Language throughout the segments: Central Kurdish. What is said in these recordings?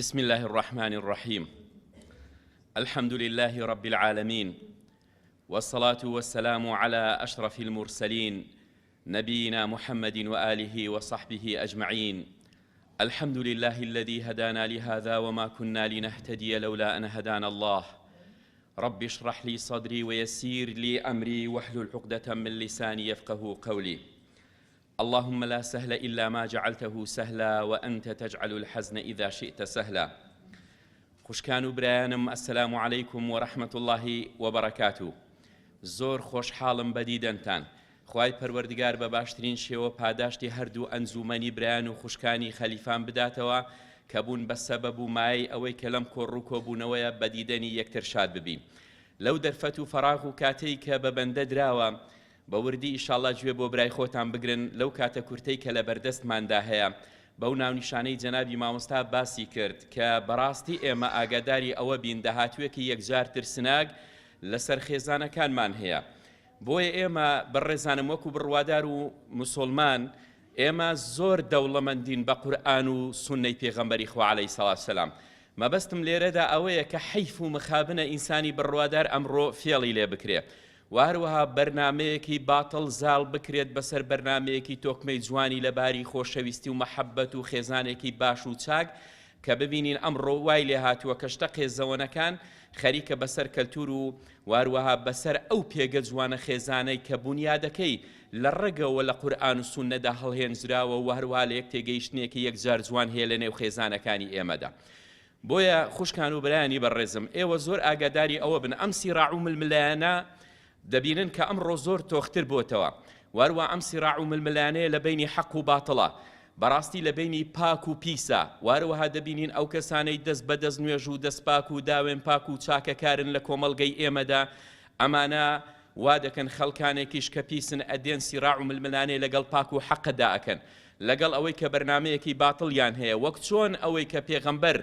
بسم الله الرحمن الرحيم. الحمد لله رب العالمين، والصلاة والسلام على أشرف المرسلين نبينا محمد وآله وصحبه أجمعين. الحمد لله الذي هدانا لهذا وما كنا لنهتدي لولا أن هدانا الله. رب اشرح لي صدري ويسير لي أمري واحلل عقدة من لساني يفقه قولي. اللهم لا سهل إلا ما جعلته سهلا وأنت تجعل الحزن إذا شئت سهلا. خوشکان و برایانم، السلام عليكم ورحمة الله وبركاته. زۆر خۆشحاڵم بە دیدنتان. خوای پەروەردگار بە باشترین شێوە پاداشتی هەردوو ئەنجومەنی برایان و خوشکانی خەلیفان بداتەوە کە بوون بە سەبەب و مای ئەوەی کە لەم کۆڕوو کۆبوونەوەیە بە دیدەنی یەکتر شاد ببین. لەو دەرفەت و فەراغ و کاتەی کە بە بەندە دراوە بە وردی ئیشاڵڵا گوێ بۆ برای خۆتان بگرن لەو کاتە کورتەی کە لە بەردەستماندا هەیە بەو ناونیشانەی جەنابی مامۆستا باسی کرد کە بەڕاستی ئێمە ئاگاداری ئەوە بین داهاتوێکی یەکجار ترسناک لەسەر خێزانەکانمان هەیە. بۆیە ئێمە بەڕێزانم وەکو بڕوادار و مسلمان ئێمە زۆر دەوڵەمەندین بە قورئان و سوننەی پێغەمبەری خوا عەلەیهی سەڵات وسەلام. مەبەستم لێرەدا ئەوەیە کە حەیف و مخابنە ئینسانی بڕوادار ئەمڕۆ فێڵی لێ بکرێ وهروەها بەرنامەیەکی باتڵ زاڵ بکرێت بەسەر بەرنامەیەکی تۆکمەی جوانی لەباری خۆشەویستی و مەحەبەت و خێزانێکی باش و چاک کە ببینین ئەمڕۆ وای لێ هاتووە کە شتە خێزەوەنەکان خەریکە بەسەر کەلتور و واروەها بەسەر ئەو پێگە جوانە خێزانەی کە بنیادەکەی لە ڕێگەوە لە قورئان و سوننەدا هەڵهێنراوە و هەروەها لە یەک تێگەیشتنێکی یەکجار جوان هەیە لە نێو خێزانەکانی ئێمەدا. بۆیە خوشکان و برایانی بەڕێزم، ئێوە زۆر ئاگاداری ئەوە بن ئەم سیراع و ململایانە دەبینن کە ئەمڕۆ زۆر تۆختر بۆتەوە. واروە ئەم سیراع و ململانەیە لە بینی حەق و باتڵە، بەڕاستی لە بینی پاک و پیسە. واروەها دەبینین ئەو کەسانەی دەست بەدەست نوێژ و دەست پاک و داوێن پاک و چاکەکارن لە کۆمەڵگەی ئێمەدا، ئەمانە وا دەکەن خەڵکانێکیش کە پیسن ئەدێن سیراع و ململانەیە لەگەڵ پاک و حەقەدا ئەکەن، لەگەڵ ئەوەی کە بەرنامەیەکی باتڵیان هەیە، وەک چۆن ئەوەی کە پێغەمبەر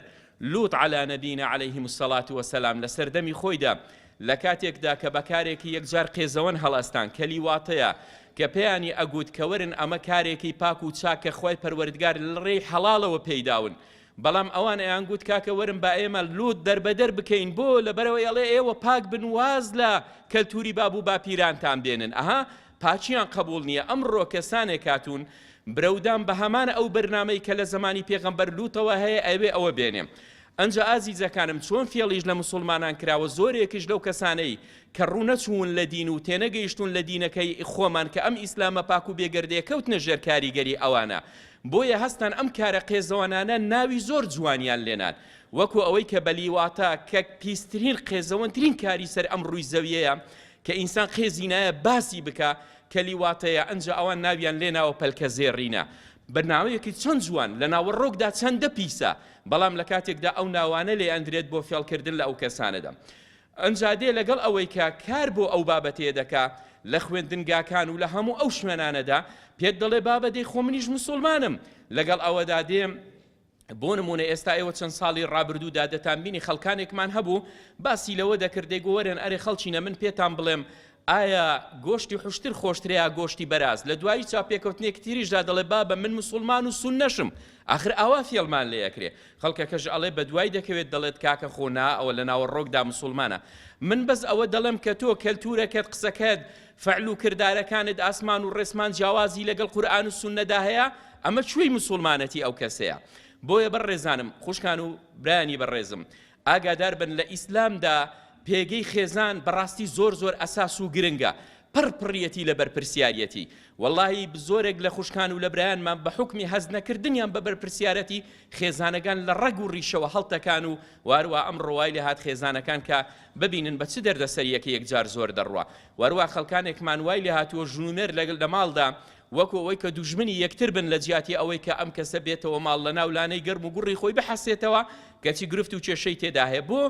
لوط عەلا نەبینا عەلەیهی السەڵات وەسەلام لە سەردەمی خۆیدا لە کاتێکدا کە بەکارێکی یەکجار قێزەوەن هەڵەستان کە لیواتەیە کە پێیانی ئەگوت کە وەرن ئەمە کارێکی پاک و چاکە خۆی پەروەردگار لە ڕێی حەڵاڵەوە پێیداون، بەڵام ئەوان ئەیان گوت کاکە وەرن با ئێمە لوط دەربەدەر بکەین بۆ لەبەرەوەی ئەڵێ ئێوە پاک بن واز لە کەلتوری بابوو باپیرانتان بێنن. ئەها پاچیان قبول نییە. ئەمڕۆ کەسانێک هاتوون برەودان بە هەمان ئەو بەرنامەی کە لە زمانی پێغەمبەر لوتەوە هەیە ئەوێ ئەوە بێنێ. ئەنجا ئازیزەکانم، چۆن فێڵیش لە مسلمانان کراوە زۆرێکیش لەو کەسانەی کە ڕوونەچوون لە دین و تێنەگەیشتون لە دینەکەی خۆمان کە ئەم ئیسلامە پاک و بێگەردەیە کەوتنە ژێر کاریگەری ئەوانە، بۆیە هەستان ئەم کارە قێزەوەنانە ناوی زۆر جوانیان لێنان، وەکو ئەوەی کە بەلیواتە کە پیسترین قێزەوەنترین کاری سەر ئەم ڕووی زەویەیە کە ئینسان خێزی نایە باسی بکە کە لیواتەیە، ئەنجا ئەوان ناویان لێناوە پەلکە زێڕینە. بەرنامەیەکی چەند جوان لە ناوەڕۆکدا چەندە پیسە، بەڵام لە کاتێکدا ئەو ناوانە لێ ئەندرێت بۆ فێڵکردن لە ئەو کەسانەدا. ئەنجا دێ لەگەڵ ئەوەی کە کار بۆ ئەو بابەتێ دەکا لە خوێندنگاکان و لە هەموو ئەو شوێنانەدا پێت دەڵێ بابەتەی خۆ منیش مسلمانم. لەگەڵ ئەوەدا دێم بۆ نمونە ئێستا ئێوە چەند ساڵی ڕابردوودا دەتانبینی خەڵکانێکمان هەبوو باسی لەوە دەکردێ گۆوەرن ئەرێ خەڵچینە من پێتان بڵێم ئایا گۆشتی خوشتر خۆشترەیە گۆشتی بەراز؟ لە دوایی چاپێکەوتنێکی تریشدا دەڵێ بابە من مسلمان و سوننەشم. ئاخر ئاوا فێڵمان لێ ئەکرێ. خەڵکەکەش ئەڵێ بە دوای دەکەوێت دەڵێت کاکە خۆنا ئەوە لە ناوەڕۆکدا مسلمانە. من بەس ئەوە دەڵێم کە تۆ کەلتورەکەت قسەکەت فەعل و کردارەکانت ئاسمان و ڕێسمان جیاوازی لەگەڵ قورئان و سوننەدا هەیە، ئەمە کوێی مسلمانەتی ئەو کەسەیە. بۆیە بەڕێزانم، خوشکان و برایانی بەڕێزم، ئاگادار بن لە ئیسلامدا پێگەی خێزان بەڕاستی زۆر زۆر ئەساس و گرنگە، پڕپڕیەتی لە بەرپرسیارەتی. وەڵاهی زۆرێک لە خوشکان و لە برایانمان بە حوکمی هەز نەکردنیان بە بەرپرسیارەتی خێزانەکان لە ڕەگ و ڕیشەوە هەڵتەکان و واروە ئەم ڕۆوای لە هات خێزانەکان کە ببینن بە چ دەردەسەریەکە یەکجار زۆر دەڕوا. واروە خەڵکانێکمان وای لێ هاتووە ژنونەر لە ماڵدا وەکو ئەوەی کە دوژمنی یەکتر بن لە جیاتی ئەوەی کە ئەم کەسە بێتەوە ماڵ لە ناولانەی گەرم و گوڕی خۆی بحەسێتەوە کەچی گرفت و کێشەی تێدا هەیە. بۆ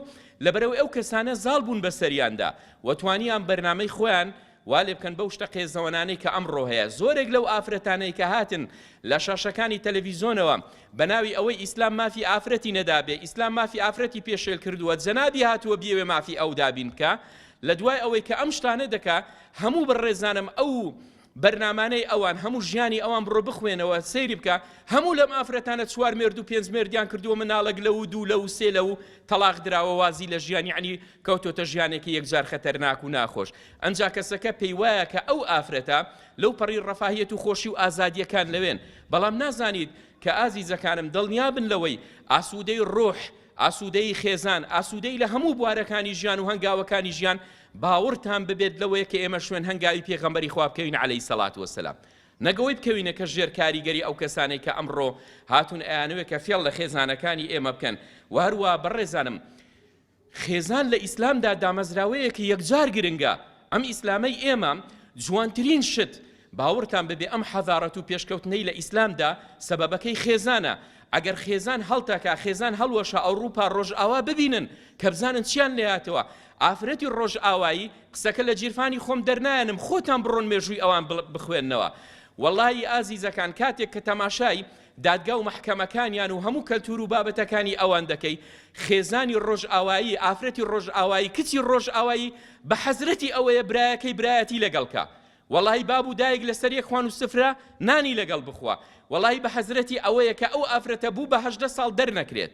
لەبەرەوەی ئەو کەسانە زاڵ بوون بەسەریاندا وەتوانیان بەرنامەی خۆیان وا لێ بکەن بەو شتە قێزەوەنانەی کە ئەمڕۆ هەیە. زۆرێک لەو ئافرەتانەی کە هاتن لە شاشەکانی تەلەڤیزۆنەوە بەناوی ئەوەی ئیسلام مافی ئافرەتی نەدابێ، ئیسلام مافی ئافرەتی پێشێل کردووە، جەنابی هاتووە بیەوێ مافی ئەو دابین بکە، لە دوای ئەوەی کە ئەم شتانە دەکا هەموو بەڕێزانم ئەو بەرنامانەی ئەوان هەموو ژیانی ئەوان بڕۆ بخوێنەوە سەیری بکە هەموو لەم ئافرەتانە 4 مێرد و 5 مێردیان کردووە مناڵک لەو 2 لەو 3 لەو تەلاق دراوە وازی لە ژیان یعنی کەوتۆتە ژیانێکی یەکجار خەتەرناک و ناخۆش ئەنجا کەسەکە پێی وایە کە ئەو ئافرەتە لەو پەڕی ڕەفاهیەت و خۆشی و ئازادیەکان لەوێن بەڵام نازانیت کە ئازیزەکانم دڵنیابن لەوەی ئاسوودەی ڕۆح ئاسوودەی خێزان ئاسوودەی لە هەموو بوارەکانی ژیان و هەنگاوەکانی ژیان باوەڕتان ببێت لەوەیە کە ئێمە شوێن هەنگاوی پێغەمبەری خوا بکەوین عەلەیهی سەڵات وەسەلام نەگەوەی بکەوینە کە ژێر کاریگەری ئەو کەسانەی کە ئەمڕۆ هاتوون ئەیانەوێت کە فێڵ لە خێزانەکانی ئێمە بکەن و هەروە بەڕێزانم خێزان لە ئیسلامدا دامەزراوەیەکی یەکجار گرنگە ئەم ئیسلامەی ئێمە جوانترین شت باوەڕتان ببێ ئەم حەضارەت و پێشکەوتنەی لە ئیسلامدا سەبەبەکەی خێزانە ئەگەر خێزان هەڵتەکە خێزان هەڵوەشە ئەوروپا ڕۆژئاوا ببینن کە بزانن چیان لێهاتەوە ئافرەتی ڕۆژئاوایی قسەکە لە جیرفانی خۆم دەرنایەنم خۆتان بڕۆن مێژووی ئەوان بخوێننەوە وەڵڵاهی ئازیزەکان کاتێک کە تەماشای دادگا و مەحکەمەکانیان و هەموو کەلتور و بابەتەکانی ئەوان دەکەی خێزانی ڕۆژئاوایی ئافرەتی ڕۆژئاوایی کچی ڕۆژئاوایی بە حەزرەتی ئەوەیە برایەکەی برایەتی لەگەڵکە وەڵڵاهی باب و دایک لەسەر یەک خوان و سفرە نانی لەگەڵ بخوا وەڵڵاهی بە حەزرەتی ئەوەیە کە ئەو ئافرەتە بوو بە 18 ساڵ دەرنەکرێت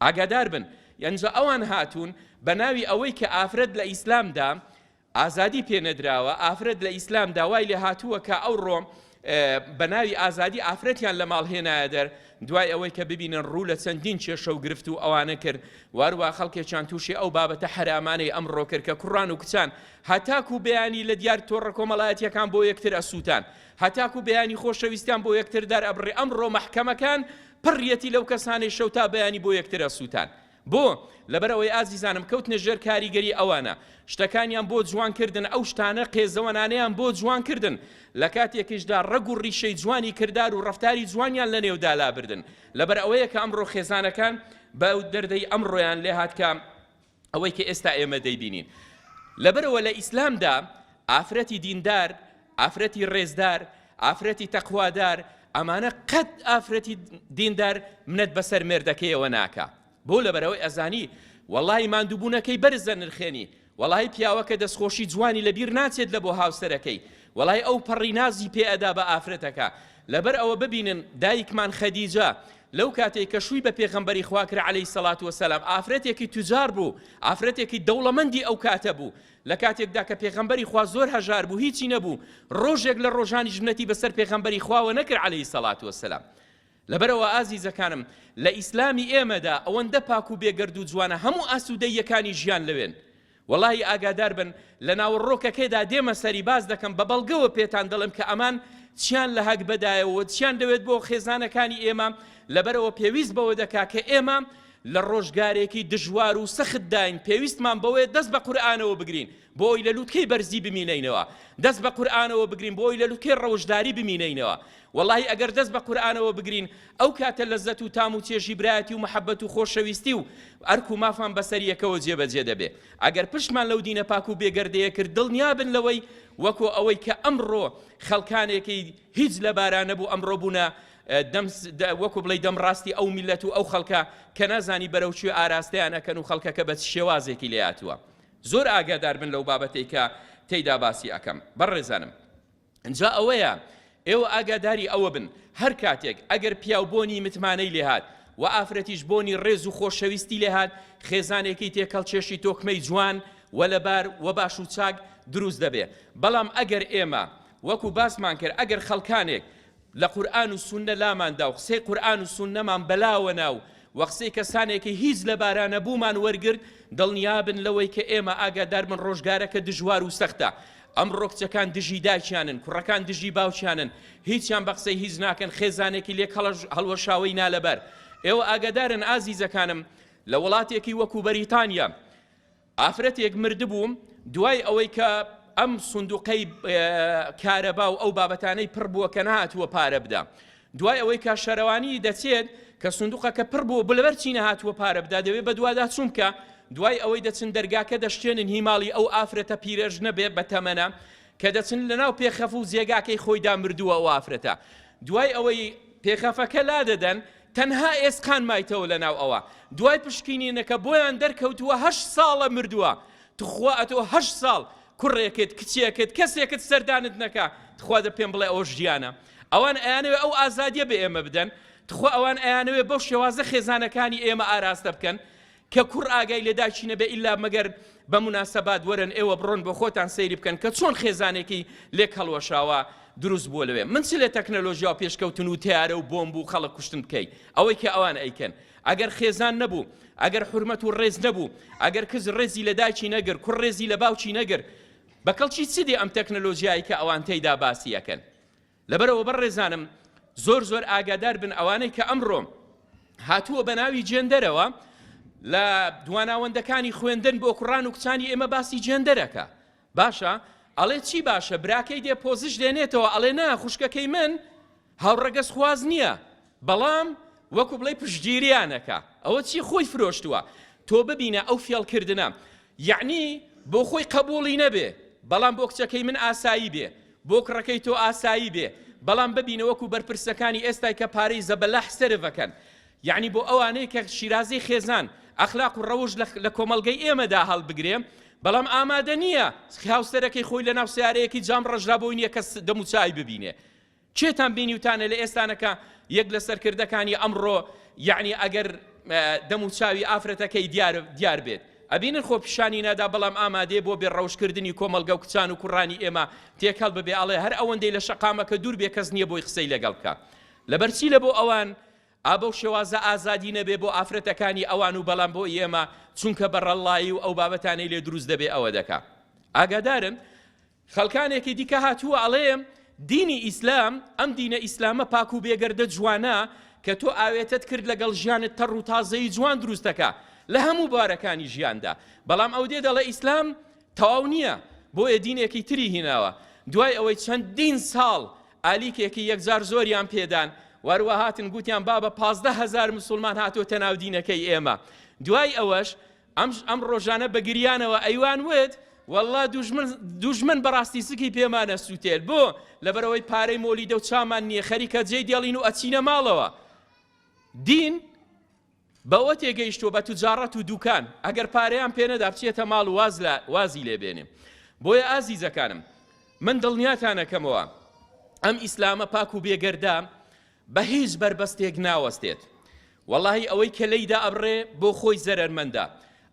ئاگادار بن یانجا ئەوان هاتوون بە ناوی ئەوەی کە ئافرەت لە ئیسلامدا ئازادی پێنەدراوە ئافرەت لە ئیسلام داوای لێ هاتووە کە ئەوڕۆ بە ناوی ئازادی ئافرەتیان لە ماڵ هێنایە دەر دوای ئەوەی کە ببینن ڕوو لە چەندین کێشە و گرفت و ئەوانە کرد وارووا خەڵکێکیان تووشی ئەو بابەتە حرامانەی ئەمڕۆ کرد کە کوڕان و کچان هەتاکو بەیانی لە دیار تۆڕە کۆمەڵایەتیەکان بۆ یەکتر ئەسووتان هەتاکو بەیانی خۆشەویستیان بۆ یەکتر دار ئەبڕێ ئەمڕۆ مەحکەمەکان پڕیەتی لەو کەسانەی شەو تا بەیانی بۆ یەکتر ئەسووتان بۆ لەبەرەوەی ئازیزانم کەوتنە ژێر کاریگەری ئەوانە شتەکانیان بۆ جوانکردن ئەو شتانە قێزەوەنانەیان بۆ جوانکردن لە کاتێکیشدا ڕەگ و ڕیشەی جوانی کردار و ڕەفتاری جوانیان لە نێودا لابردن لەبەر ئەوەیە کە ئەمڕۆ خێزانەکان بە دەردەی ئەمڕۆیان لێ هات کە ئەوەی کە ئێستا ئێمە دەیبینین لەبەرەوە لە ئیسلامدا ئافرەتی دیندار ئافرەتی ڕێزدار ئافرەتی تەقوادار ئەمانە قەت ئافرەتی دیندار منەت بەسەر مێردەکەیەوە ناکە بۆ لەبەرەوەی ئەزانی وەڵڵاهی ماندووبوونەکەی بەرزە نرخێنی وەڵڵاهی پیاوەکە دەستخۆشی جوانی لەبیر ناچێت لە بۆ هاوسەرەکەی وەڵڵاهی ئەو پەڕی نازی پێئەدا بە ئافرەتەکە لەبەر ئەوە ببینن دایکمان خەدیجە لەو کاتێک کە شووی بە پێغەمبەری خوا کرد عەلەیهی سەڵات وەسەلام ئافرەتێکی توجار بوو ئافرەتێکی دەوڵەمەندی ئەو کاتە بوو لە کاتێکدا کە پێغەمبەری خوا زۆر هەژار بوو هیچی نەبوو ڕۆژێک لە ڕۆژانی ژنەتی بەسەر پێغەمبەری خواوە نەکرد عەلەیهی سەڵات وەسەلام لەبەرەوە ئازیزەکانم لە ئیسلامی ئێمەدا ئەوەندە پاک و بێگەرد و جوانە هەموو ئاسوودەیەکانی ژیان لەوێن وەڵڵاهی ئاگادار بن لە ناوەڕۆکەکەیدا دێمە سەری باز دەکەم بە بەڵگەوە پێتان دەڵێم کە ئەمان چیان لە هەک بەدایەوە چیان دەوێت بۆ خێزانەکانی ئێمە لەبەرەوە پێویست بەوە دەکا کە ئێمە لە ڕۆژگارێکی دژوار و سەخت داین پێویستمان بەوەیە دەست بە قورئانەوە بگرین بۆی لە لووتکەی بەرزی بمینەینەوە دەست بە قورئانەوە بگرین بۆی لە لووتکەی ڕەوشداری بمینەینەوە والله ئەگەر دەست بە قورئانەوە بگرین ئەو کاتە لەزەت و تام و چێژی برایەتی و محەبەت و خۆشەویستی و ئەرک و مافان بەسەر یەکەوە جێبەجێ دەبێ ئەگەر پشتمان لەو دینە پاک و بێگەردەیە کرد دڵنیابن لەوەی وەکو ئەوەی کە ئەمڕۆ خەڵکانێکی هیچ لە باران نەبوو ئەمڕۆ بوونە وەکو بڵێ دەمڕاستی ئەو میلەت و ئەو خەڵکە کە نازانی بەرەو چێ ئاراستەیان ئەکەن و خەڵکەکە بە شێوازێکی لێهاتووە زۆر ئاگادار بن لەو بابەتەی کە تێیدا باسی ئەکەم بەڕێزانم ئەنجا ئەوەیە ئێوە ئاگاداری ئەوە بن هەر کاتێک ئەگەر پیاوبۆنی متمانەی لێهات و ئافرەتیش بۆنی ڕێز و خۆشەویستی لێهات خێزانێکی تێکەڵچێشی تۆکمەی جوان و لەبار و باش و چاک دروست دەبێ بەڵام ئەگەر ئێمە وەکو باسمان کرد ئەگەر خەڵکانێک لە قورئان و سوننە لاماندا و قسەی قورئان و سوننەمان بەلاوە ناو و قسەی کەسانێکی هیچ لە بارانە بوومان وەرگرت دڵنیابن لەوەی کە ئێمە ئاگادار من ڕۆژگارەکە دژوار و سەختە ئەم ڕۆکچەکان دژی دایکیانن کوڕەکان دژی باوکیانن هیچیان بە قسەی هیچ ناکەن خێزانێکی لێک هەڵوەشاوی نالەبەر ئێوە ئاگادارن ئازیزەکانم لە وڵاتێکی وەکو بەریتانیا ئافرەتێک مردبوو دوای ئەوەی کە ئەم سندوقەی کارەبا و ئەو بابەتانەی پڕ بووە کە نهاتووە پارە بدا دوای ئەوەی کە شەرەوانی دەچێت کە سندوقەکە پڕ بووە بلەبەر چی نەهاتووە پارە بدا دەوێت بە دوادا چوون کە دوای ئەوەی دەچن دەرگاکە دەشتێنن هیماڵی ئەو ئافرەتە پیرەژ نەبێ بە تەمەنە کە دەچن لەناو پێخەف و زێگاکەی خۆیدا مردووە ئەو ئافرەتە دوای ئەوەی پێخەفەکە لا دەدەن تەنها ئێسقان مایتەوە لەناو ئەوە دوای پشکینینەکە بۆیان دەرکەوتووە 8 ساڵە مردووە توخوا ئەتەوە 8 ساڵ کوڕێکت کچێکت کەسێکت سەردانت نەکا تخوا دە پێم بڵێ ئەوە ژیانە ئەوان ئەیانەوێ ئەو ئازادیە بە ئێمە بدەن تخوا ئەوان ئەیانەوێ بەو شێوازە خێزانەکانی ئێمە ئاراستە بکەن کە کوڕ ئاگای لێ داچینە بێ ئیلا مەگەر بە مناسەبات وەرن ئێوە بڕۆن بۆ خۆتان سەیری بکەن کە چۆن خێزانێکی لێک هەڵوەشاوە دروست بووە لەوێ من چ لێ تەکنەلۆژیا و پێشکەوتن و تیارە و بۆمب و خەڵک کوشتن بکەی ئەوەی کە ئەوان ئەیکەن ئەگەر خێزان نەبوو ئەگەر حورمەت و ڕێز نەبوو ئەگەر کەس ڕێزی لە دایکی نەگر کوڕ ڕێزی لە باوکی نەگر بەکەڵکی چی ئەم تەکنەلۆژیایی کە ئەوان تێیدا باسی یەکەن لەبەرەوە بەڕێزانم زۆر ئاگادار بن ئەوانەی کە ئەمڕۆ هاتووە بە ناوی جێندەرەوە لە دواناوەندەکانی خوێندن بۆ کوڕان و کچانی ئێمە باسی جێندەرەکە باشە ئەڵێ چی باشە براکەی دێ پۆزش دێنێتەوە ئەڵێ نا خوشکەکەی من هاوڕەگەز خواز نییە بەڵام وەکو بڵێ پشتگیریانەکە ئەوە چی خۆی فرۆشتووە تۆ ببینە ئەو فێڵکردنە یعنی بۆ خۆی قبوڵی نەبێ بەڵام بۆ کچەکەی من ئاسایی بێ بۆ کوڕەکەی تۆ ئاسایی بێ بەڵام ببینە وەکو بەرپرسەکانی ئێستای کە پارەی زەبەلاح سەرڤەکەن یعنی بۆ ئەوانەیە کە شیرازەی خێزان ئەخلاق و ڕەوش لە کۆمەڵگەی ئێمەدا هەڵبگرێ بەڵام ئامادە نییە هاوسەرەکەی خۆی لە ناو سیارەیەکی جام ڕژرابەوەی نییە کە دەموچای ببینێ چێتان بینیوتانە لە ئێستانەکە یەک لە سەرکردەکانی ئەمڕۆ یعنی ئەگەر دەموچاوی ئافرەتەکەی دیار بێت ئەبینن خۆ پیشانی نادا بەڵام ئامادەیە بۆ بێ ڕەوشکردنی کۆمەڵگە و کچان و کوڕانی ئێمە تێکەڵ ببێ ئەڵێ هەر ئەوەندەی لە شەقامەکە دوور بێ کەس نییە بۆی قسەی لەگەڵ بکە لەبەرچی لە بۆ ئەوان ئابەو شێوازە ئازادی نەبێ بۆ ئافرەتەکانی ئەوان و بەڵام بۆ ئێمە چونکە بەڕەڵایی و ئەو بابەتانەی لێ دروست دەبێ ئەوە دەکا ئاگادارن خەڵکانێکی دیکە هاتووە ئەڵێم دینی ئیسلام ئەم دینە ئیسلامە پاک و بێگەردە جوانە کە تۆ ئاوێتت کرد لەگەڵ ژیانت تەڕ و تازەی جوان دروستەکە لە هەموو بارەکانی ژیاندا بەڵام ئەو دێ دەڵێ ئیسلام تەواو نییە بۆیە دینێکی تری هیناوە دوای ئەوەی چەندین ساڵ ئالیکێکی یەکجار زۆریان پێدان وەروە هاتن گوتیان بابە 15,000 مسلمان هاتۆتە ناو دینەکەی ئێمە دوای ئەوەش ئەم ڕۆژانە بە گریانەوە ئەیوان وێت والله دوژمن بەڕاستی سکی پێمانە سووتێت بۆ لەبەرەوەی پارەی مۆلیدە و چامان نییە خەریکە جێی دێڵین و ئەچینە ماڵەوە دین بەوە تێگەیشتووە بە توجارەت و دوکان ئەگەر پارەیان پێ نەدا بچێتە ماڵ و وازی لێبێنێ بۆیە ئازیزەکانم من دڵنیاتانەکەمەوە ئەم ئیسلامە پاک و بێگەردە بە هیچ بربەستێک ناوەستێت واللهی ئەوەی کە لەیدا ئەبڕێ بۆ خۆی زەرەرمەندە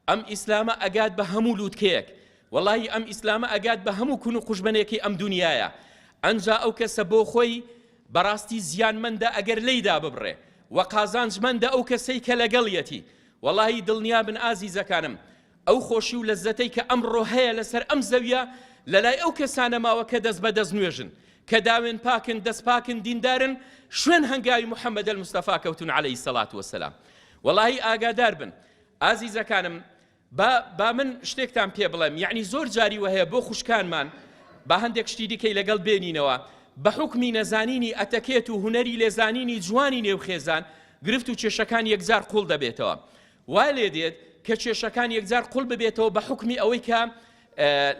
ئەم ئیسلامە ئەگات بە هەموو لووتکەیەک واللهی ئەم ئیسلامە ئەگات بە هەموو کون و قوژبنێکی ئەم دنیایە ئەنجا ئەو کەسە بۆ خۆی بەڕاستی زیانمەندە ئەگەر لەیدا ببڕێ و قازانجمەندە ئەو کەسەی کە لەگەڵیەتی واللهی دڵنیا بن ئازیزەکانم ئەو خۆشی و لەزەتەی کە ئەمڕۆ هەیە لەسەر ئەم زەویە لەلای ئەو کەسانە ماوە کە دەست بەدەست نوێژن کە داوێن پاکن دەست پاکن دیندارن شوێن هەنگاوی محەممەد المستەفا کەوتون عەلەیهی السەڵات وەسەلام واللهی ئاگادار بن ئازیزەکانم با من شتێکتان پێ بڵێم یعنی زۆر جاری وهەیە بۆ خوشکانمان با هەندێک شتی دیکەی لەگەڵ بێنینەوە بە حکمی نەزانینی ئەتەکێت و هونەری لێزانینی جوانی نێوخێزان گرفت و کێشەکان یەکجار قوڵ دەبێتەوە وای لێ دێت کە کێشەکان یەکجار قوڵ ببێتەوە بە حکمی ئەوەی کە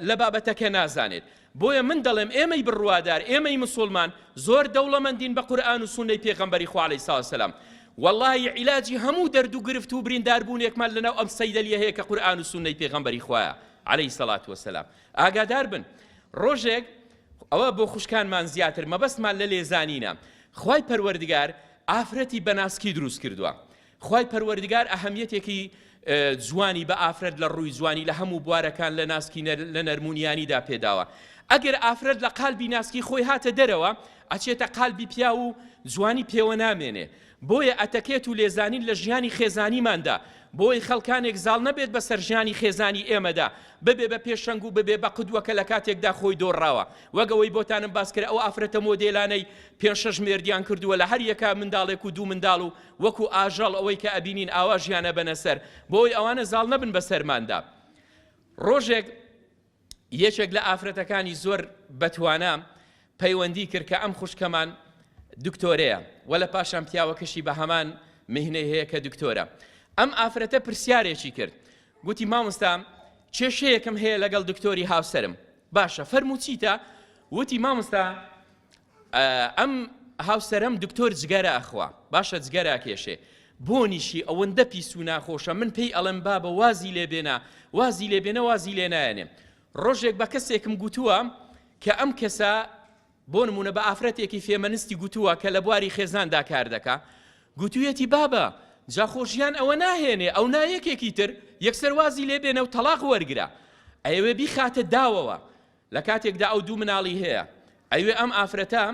لە بابەتەکە نازانێت بۆیە من دەڵێم ئێمەی بڕوادار ئێمەی مسلمان زۆر دەوڵەمەندین بە قورئان و سونەی پێغەمبەری خوا عەلەیهی سەلام والله علاجی هەموو دەرد و گرفت و برینداربوونێکمان لەناو ئەم سەیدەلیە هەیە کە قورئان و سونەی پێغەمبەری خوایە عەلەیهی سەڵات وەسەلام ئاگادار بن ڕۆژێک ئەوە بۆ خوشکانمان زیاتر مەبەستمان لە لێزانینە خوای پەروەردگار ئافرەتی بەناسکی دروست کردووە خوای پەروەردگار ئەهەمیەتێکی جوانی بە ئافرەت لە ڕووی جوانی لە هەموو بوارەکان لە ناسکی لە نەرمونیانیدا پێداوە ئەگەر ئافرەت لە قالبی ناسکی خۆی هاتە دەرەوە ئەچێتە قالبی پیا و جوانی پێوە نامێنێ بۆیە ئەتەکێت و لێزانین لە ژیانی خێزانیماندا بۆی خەڵکانێک زاڵ نەبێت بەسەر ژیانی خێزانی ئێمەدا ببێ بە پێشەنگ و ببێ بە قودوەکە لە کاتێکدا خۆی دۆڕاوە وەگەوەی بۆتانم باس کرد ئەو ئافرەتە مۆدێلانەی 5-6 مێردیان کردووە لە هەر یەکە منداڵێک و 2 منداڵ و وەکو ئاژەڵ ئەوەی کە ئەبینین ئاوا ژیانە بەنەسەر بۆی ئەوانە زاڵ نەبن بەسەرماندا ڕۆژێک یەکێک لە ئافرەتەکانی زۆر بەتوانە پەیوەندی کرد کە ئەم خوشکەمان دکتۆرەیە وە لە پاشان پیاوەکەشی بە هەمان مهنەی هەیە کە دکتۆرە ئەم ئافرەتە پرسیارێکی کرد گوتی مامۆستا کێشەیەکم هەیە لەگەڵ دکتۆری هاوسەرم باشە فەرموو چیتە وتی مامۆستا ئەم هاوسەرم دکتۆر جگەرە ئەخوا باشە جگەرە کێشێ بۆنیشی ئەوەندە پیس و ناخۆشە من پێی ئەڵێم بابە وازی لێبێنە وازی لێبێنە وازی لێ نایەنێ ڕۆژێک بە کەسێکم گوتووە کە ئەم کەسە بۆ نمونە بە ئافرەتێکی فێمەنستی گوتووە کە لە بواری خێزاندا کار دەکا، گوتوویەتی بابە جاخۆشیان ئەوە ناهێنێ، ئەو نایەکێکی تر یەکسەر وازی لێ بێنە و تەلاق وەرگرە، ئەوێ بیخاتە داوەوە لە کاتێکدا ئەو دوو مناڵی هەیە، ئەوێ ئەم ئافرەتە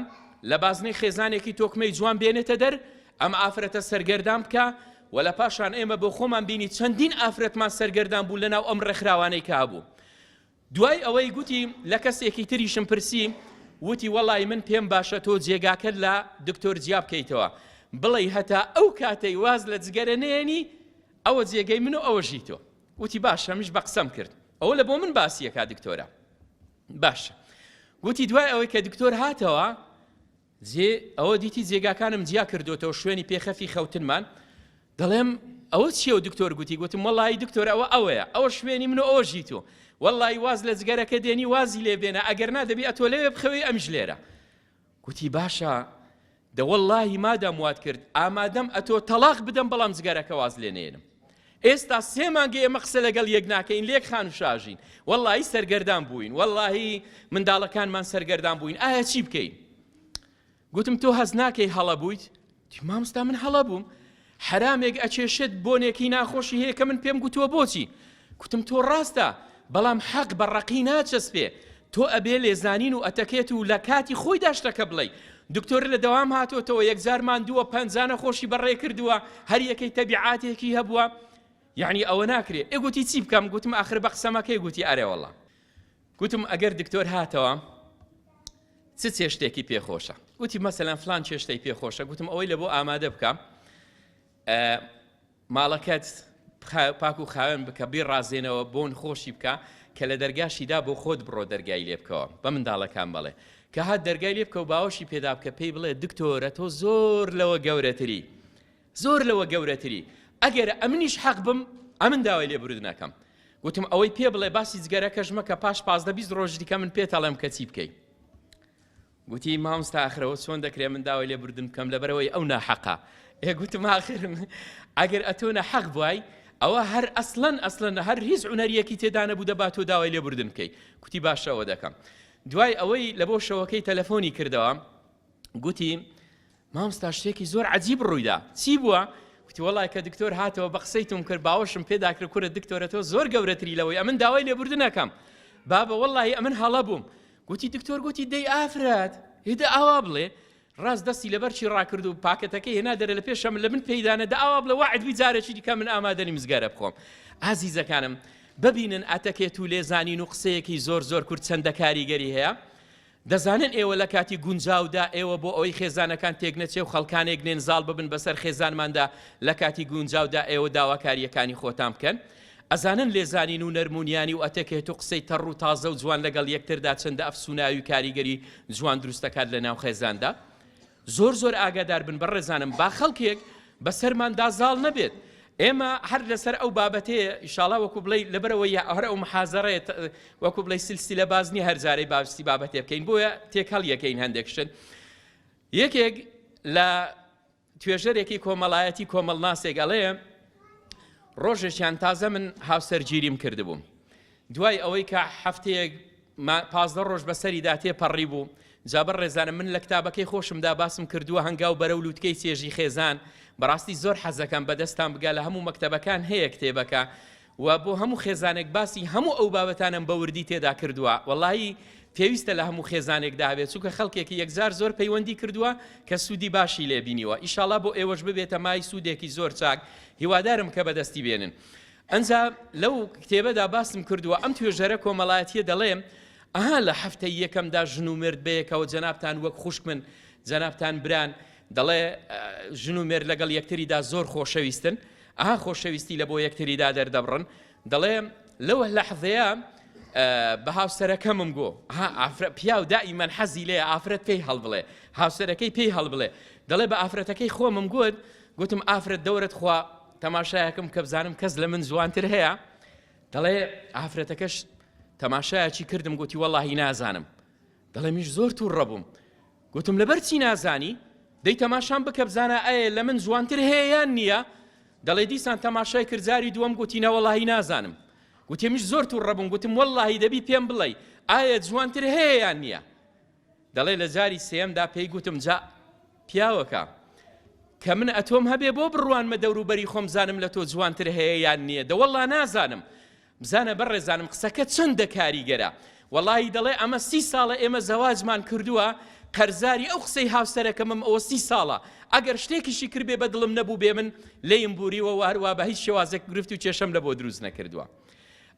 لە بازنەی خێزانێکی تۆکمەی جوان بێنێتە دەر، ئەم ئافرەتە سەرگەردان بکە و لە پاشان ئێمە بۆ خۆمان بینی چەندین ئافرەتمان سەرگەردان بوو لەناو ئەم ڕێکخراوانەی کە هەبوو. دوای ئەوەی گوتی لە کەسێکی تریشم پرسی، وتی وەڵی من پێم باشە تۆ جێگاکەت لە دکتۆر جیا بکەیتەوە، بڵێ هەتا ئەو کاتەی واز لە جگەرە نێنی ئەوە جێگەی من و ئەوەژی تۆ. وتی باشە، منش بە قسەم کرد، ئەوە لە بۆ من باسیەکە دکتۆرە. باشە. گوتی دوای ئەوەی کە دکتۆر هاتەوە ئەوە دیتی جێگاکانم جیا کردوتەوە شوێنی پێخەفی خەوتنمان، دەڵێم ئەوە چیە و دکتۆر گوتی؟ گوتم وەڵی دکتۆر ئەوەیە، ئەوە شوێنی من و ئەوەژی تۆ، وەڵی واز لە جگەرەکە دێنی وازی لێ بێنە، ئەگەر نادەبی ئەتۆ لەوێ بخەوەی ئەمش لێرە. گوتی باشە دەوەڵی مادام وات کرد ئامادەم ئەتۆ تەلاق بدەم بەڵام جگەرەکە واز لێ نێنم. ئێستا 3 مانگە ئێمە قسە لەگەڵ یەک ناکەین، لێک خان و شاژین، وەڵی سەرگەردان بووین، وەڵی منداڵەکانمان سەرگەردان بووین، ئایا چی بکەین؟ گوتم تۆ هەز ناکەی هەڵە بوویت؟ مامۆستا من هەڵە بووم، حرامێک ئەچێشت بۆنێکی ناخۆشی هەیە کە من پێم گوتووە بۆچی؟ گوتم تۆ ڕاستە، بەڵام حەق بە ڕەقی ناچەسپێ، تۆ ئەبێ لێزانین و ئەتەکێت و لە کاتی خۆی داشتەکە بڵێ. دکتۆر لە دەوام هاتۆتەوە، یەکجار ماندووە 50 خۆشی بەڕێ کردووە، هەر یەکەی تەبیعاتێکی هەبووە، یعنی ئەوە ناکرێ. ئێگوتی چی بکەم؟ گوتم ئاخر بە قسەمەکەی. گوتی ئەرێ وەڵا. گوتم ئەگەر دکتۆر هاتەوە چ چێشتێکی پێخۆشە؟ گوتی مەسەلەن فلان چێشتەی پێخۆشە. گوتم ئەوەی لە بۆ ئامادە بکە، ماڵەکەت پاک و خاوێن بکە، بیر ڕازێنەوە بۆن خۆشی بکە کە لە دەرگاشیدا بۆ خۆت بڕۆ دەرگای لێ بکەوە، بە منداڵەکان بڵێ کە هات دەرگای لێ بکە و باوەشی پێدا بکە، پێی بڵێ دکتۆرە تۆ زۆر لەوە گەورەتری، زۆر لەوە گەورەتری، ئەگەر ئەمنیش حەق بم ئەمن داوای لێبوردنەکەم. گوتم ئەوەی پێ بڵێ باسی جگەرەکەش مەکە، پاش 15-20 ڕۆژ دیکە من پێتەڵێم کە چی بکەی. گوتی مامۆستا ئاخرەوە چۆن دەکرێت من داوای لێبوردن بکەم لەبەرەوەی ئەو ناحەقە؟ گوتم ئاخر ئەگەر ئەتۆ نەحەق بووای ئەوە هەر ئەسڵەن هەر هیچ عونەریەکی تێدا نەبوو دەبات تۆ داوای لێبوردن بکەی. گوتی باشەوە دەکەم. دوای ئەوەی لە بۆ شەوەکەی تەلەفۆنی کردەوە، گوتی مامۆستا شتێکی زۆر عەجیب ڕوویدا. چی بووە؟ گوتی وەڵی کە دکتۆر هاتەوە بە قسەیتم کرد، باوەشم پێدا کرد کورە دکتۆرە تۆ زۆر گەورەتری لەوەی ئەمن داوای لێبوردنەکەم. بابە وەڵی ئەمن هەڵە بووم. گوتی دکتۆر گوتی دەی ئافرەت هێدە ئاوا بڵێ، ڕاست دەستی لەبەرچی ڕاکرد و پاکەتەکەی هێنا دەرە لە پێشەم لە من پێیدانە دە ئاوا بڵێ وعد بیجارێکی دیکە من ئامادەنی مزگەرە بخۆم. ئازیزەکانم ببینن ئاتەکێت و لێزانین و قسەیەکی زۆر کورت چەندە کاریگەری هەیە. دەزانن ئێوە لە کاتی گونجاودا ئێوە بۆ ئەوەی خێزانەکان تێک نەچێ و خەڵکانێک نێنزاڵ ببن بەسەر خێزانماندا لە کاتی گونجاودا ئێوە داواکاریەکانی خۆتان بکەن. ئەزانن لێزانین و نەرمونیانی و ئەتەکێت و قسەی تەڕ و تازە و جوان لەگەڵ یەکتردا چەندە ئەفسوناوی و کاریگەری جوان دروستەکات لە ناو خێزاندا. زۆر ئاگادار بن بەڕێزانم، با خەڵکێک بەسەرماندا زاڵ نەبێت. ئێمە هەر لەسەر ئەو بابەتەیە ئیشاڵا وەکو بڵێ لەبەرەوە هەر ئەو محازەڕێت وەکو بڵێ سلسلە بازنی هەرجارەی باستی بابەتێ بکەین، بۆیە تێکەڵ یەکەین هەندێک شت. یەکێک لە توێژەرێکی کۆمەڵایەتی کۆمەڵناسێک ئەڵێ ڕۆژێکیان تازە من هاوسەرگیریم کردبووم، دوای ئەوەی کە هەفتەیەک 15 ڕۆژ بەسەریدا تێپەڕی بوو، جابر ڕێزانم من لە کتابەکەی خۆشمدا باسم کردووە هەنگاو بەرە و لووتکەی چێژی خێزان. بەڕاستی زۆر حەزەکەم بەدەستان بگا لە هەموو مەکتەبەکان هەیە کتێبەکە و بۆ هەموو خێزانێک باسی هەموو ئەو بابەتانم بە وردی تێدا کردووە. وەڵاهی پێویستە لە هەموو خێزانێکدا هەبێت، چونکە خەڵکێکی یەکجار زۆر پەیوەندی کردووە کە سوودی باشی لێبینیوە. ئیشاڵا بۆ ئێوەش ببێتە مای سوودێکی زۆر چاک، هیوادارم کە بەدەستی بێنن. ئەنجا لەو کتێبەدا باسم کردووە ئەم توێژەرە کۆمەڵایەتیە دەڵێم ئەها لە هەفتەی یەکەمدا ژن و مرد بەیەکەوە جەنابتان وەک خوشک من جەنابتان بران، دەڵێ ژن و مرد لەگەڵ یەکتریدا زۆر خۆشەویستن، ئەها خۆشەویستی لە بۆ یەکتریدا دەردەبڕن. دەڵێ لەوە لەحظەیە بە هاوسەرەکەمم گۆ پیا و دائیمەن حەزی لێ ئافرەت پێی هەڵبڵێ، هاوسەرەکەی پێی هەڵبڵێ. دەڵێ بە ئافرەتەکەی خۆمم گوتم ئافرەت دەورت خوا تەماشایەکەم کە بزانم کەس لە من جوانتر هەیە. دەڵێ ئافرەتەکەش تەماشایەکی کردم، گوتی وەڵاهی نازانم. دەڵێ میش زۆر تووڕە بووم. گوتم لەبەر چی نازانی؟ دەی تەماشام بکە بزانە ئایا لە من جوانتر هەیە یان نییە؟ دەڵێ دیسان تەماشای کرد جاری دووەم، گوتی نە وەڵاهی نازانم. گوتی ئەمیش زۆر تووڕە بووم گوتم وەڵڵاهی دەبی پێم بڵێ ئایا جوانتر هەیە یان نییە دەڵێ لە جاری سێەمدا پێی گوتم جا پیاوەکە کە من ئەتۆم هەبێ بۆ بڕوانمە دەوروبەری خۆم زانم لە تۆ جوانتر هەیە یان نییە دەوەڵڵا نازانم بزانە بەڕێزانم قسەکە چەندە کاریگەرە وەڵاهی دەڵێ ئەمە 30 ساڵە ئێمە زەواجمان کردووە قەرزاری ئەو قسەی هاوسەرەکەمم ئەوە 30 ساڵە ئەگەر شتێکیشی کردبێ بە دڵم نەبوو بێ من لێیم بوریوە وهروە بە هیچ شێوازێک گرفت و کێشەم لە بۆ دروست نەکردووە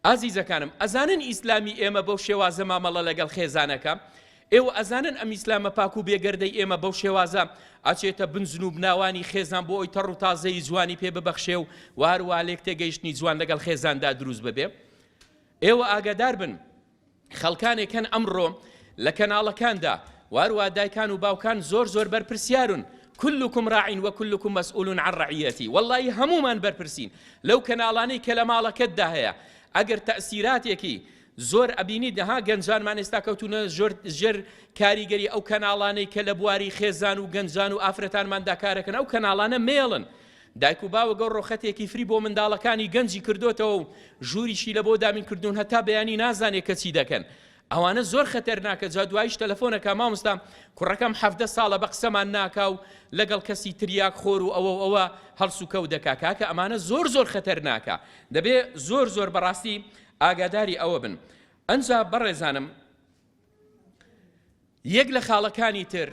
ئازیزەکانم ئەزانن ئیسلامی ئێمە بەو شێوازە مامەڵە لەگەڵ خێزانەکە ئێوە ئەزانن ئەم ئیسلامە پاک و بێگەردەی ئێمە بەو شێوازە ئاچێتە بنزن و بناوانی خێزان بۆ ئەوی تەڕ و تازەی جوانی پێ ببەخشێ و وهروە لێک تێگەیشتنی جوان لەگەڵ خێزاندا دروست ببێ ئێوە ئاگادار بن خەڵکانێکن ئەمڕۆ لە کەناڵەکاندا وهروە دایکان و باوکان زۆر بەرپرسیارن كلكم راع وكلكم مسؤول عن رعيته والله همومان برپرسین لو کەناڵانەی کە لە ماڵەکەتدا هەیە ئەگەر تەئسیراتێکی زۆر ئەبینی دەها گەنجانمان ئێستا کەوتونە ژێر کاریگەری ئەو کەناڵانەی کە لە بواری خێزان و گەنجان و ئافرەتانماندا کارەکەن ئەو کەناڵانە مێڵن دایک و باوە گەڕ ڕۆخەتێکی فری بۆ منداڵەکانی گەنجی کردوتەوە و ژووریشی لە بۆ دامین کردوون هەتا بەیانی نازانێت کە چی دەکەن ئەوانە زۆر خەتەرناکە جا دوایش تەلەفۆنەکە مامۆستا کوڕەکەم 17 ساڵە بە قسەمان ناکا و لەگەڵ کەسی تریاک خۆر و ئەوە هەڵس و کەوت دەکا کاکە ئەمانە زۆر خەتەرناکە دەبێ زۆر بەڕاستی ئاگاداری ئەوە بن ئەنجا بەڕێزانم یەک لە خاڵەکانی تر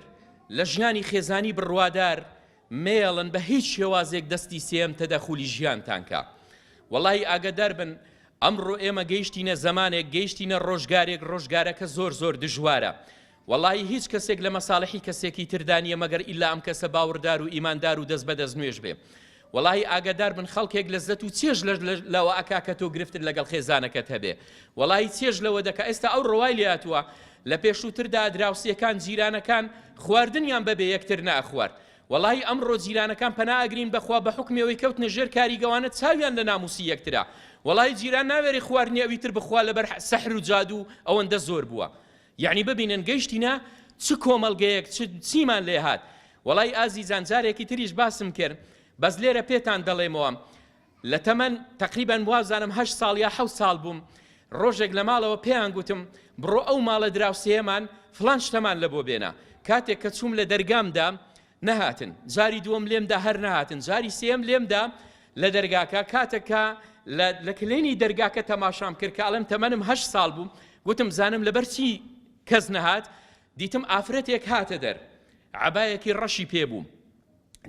لە ژیانی خێزانی بڕوادار مێڵن بە هیچ شێوازێک دەستی سێم تەدەخولی ژیانتانکە وەڵی ئاگادار بن ئەمڕۆ ئێمە گەیشتینە زمانێک گەیشتینە ڕۆژگارەکە زۆر دژوارە وەڵی هیچ کەسێک لە مەساڵحی کەسێکی تردانیە مەگەر ئیلا ئەم کەسە باوەڕدار و ئیماندار و دەست بەدەست نوێژ بێ وەڵی ئاگادار بن خەڵکێک لەزەت و چێژ لەوە ئەکاکە تۆ گرفتت لەگەڵ خێزانەکەت هەبێ وەڵی چێژ لەوە دەکە ئێستا ئەو ڕەوای لێهاتووە لە پێشووتردا دراوسیەکان جیرانەکان خواردنیان بەبێ یەکتر ناخوارد وەڵی ئەمڕۆ جیرانەکان پەناگرین بەخوا بە حکمەوەی کەوتنە ژێر کاریگەوانە چاویان لە ناموسی یەکترا وەڵی جیران ناوێری خواردنی ئەوی تر بخوا لەبەر سەحر و جادو ئەوەندە زۆر بووە یعنی ببینن گەیشتینە چ کۆمەڵگەیەک چیمان لێ هات وەڵی ئازیزان جارێکی تریش باسم کرد بەس لێرە پێتان دەڵێمەوە لە تەمەن تقریبان وازانم 8 ساڵ یا 7 ساڵ بووم ڕۆژێک لە ماڵەوە پێیان گوتم بڕۆ ئەو ماڵە دراوسێمان فلان شتەمان لە بۆ بێنە کاتێک کە چووم لە دەرگامدا نەهاتن جاری دووەم لێمدا هەر نەهاتن جاری سێم لێمدا لە دەرگاکە کاتێکە لە کلێنی دەرگاکە تەماشام کرد کە ئەڵێم تەمەنم 8 ساڵ بووم گوتم زانم لەبەر چی کەس نەهات دیتم ئافرەتێک هاتە دەر عەبایەکی ڕەشی پێبوو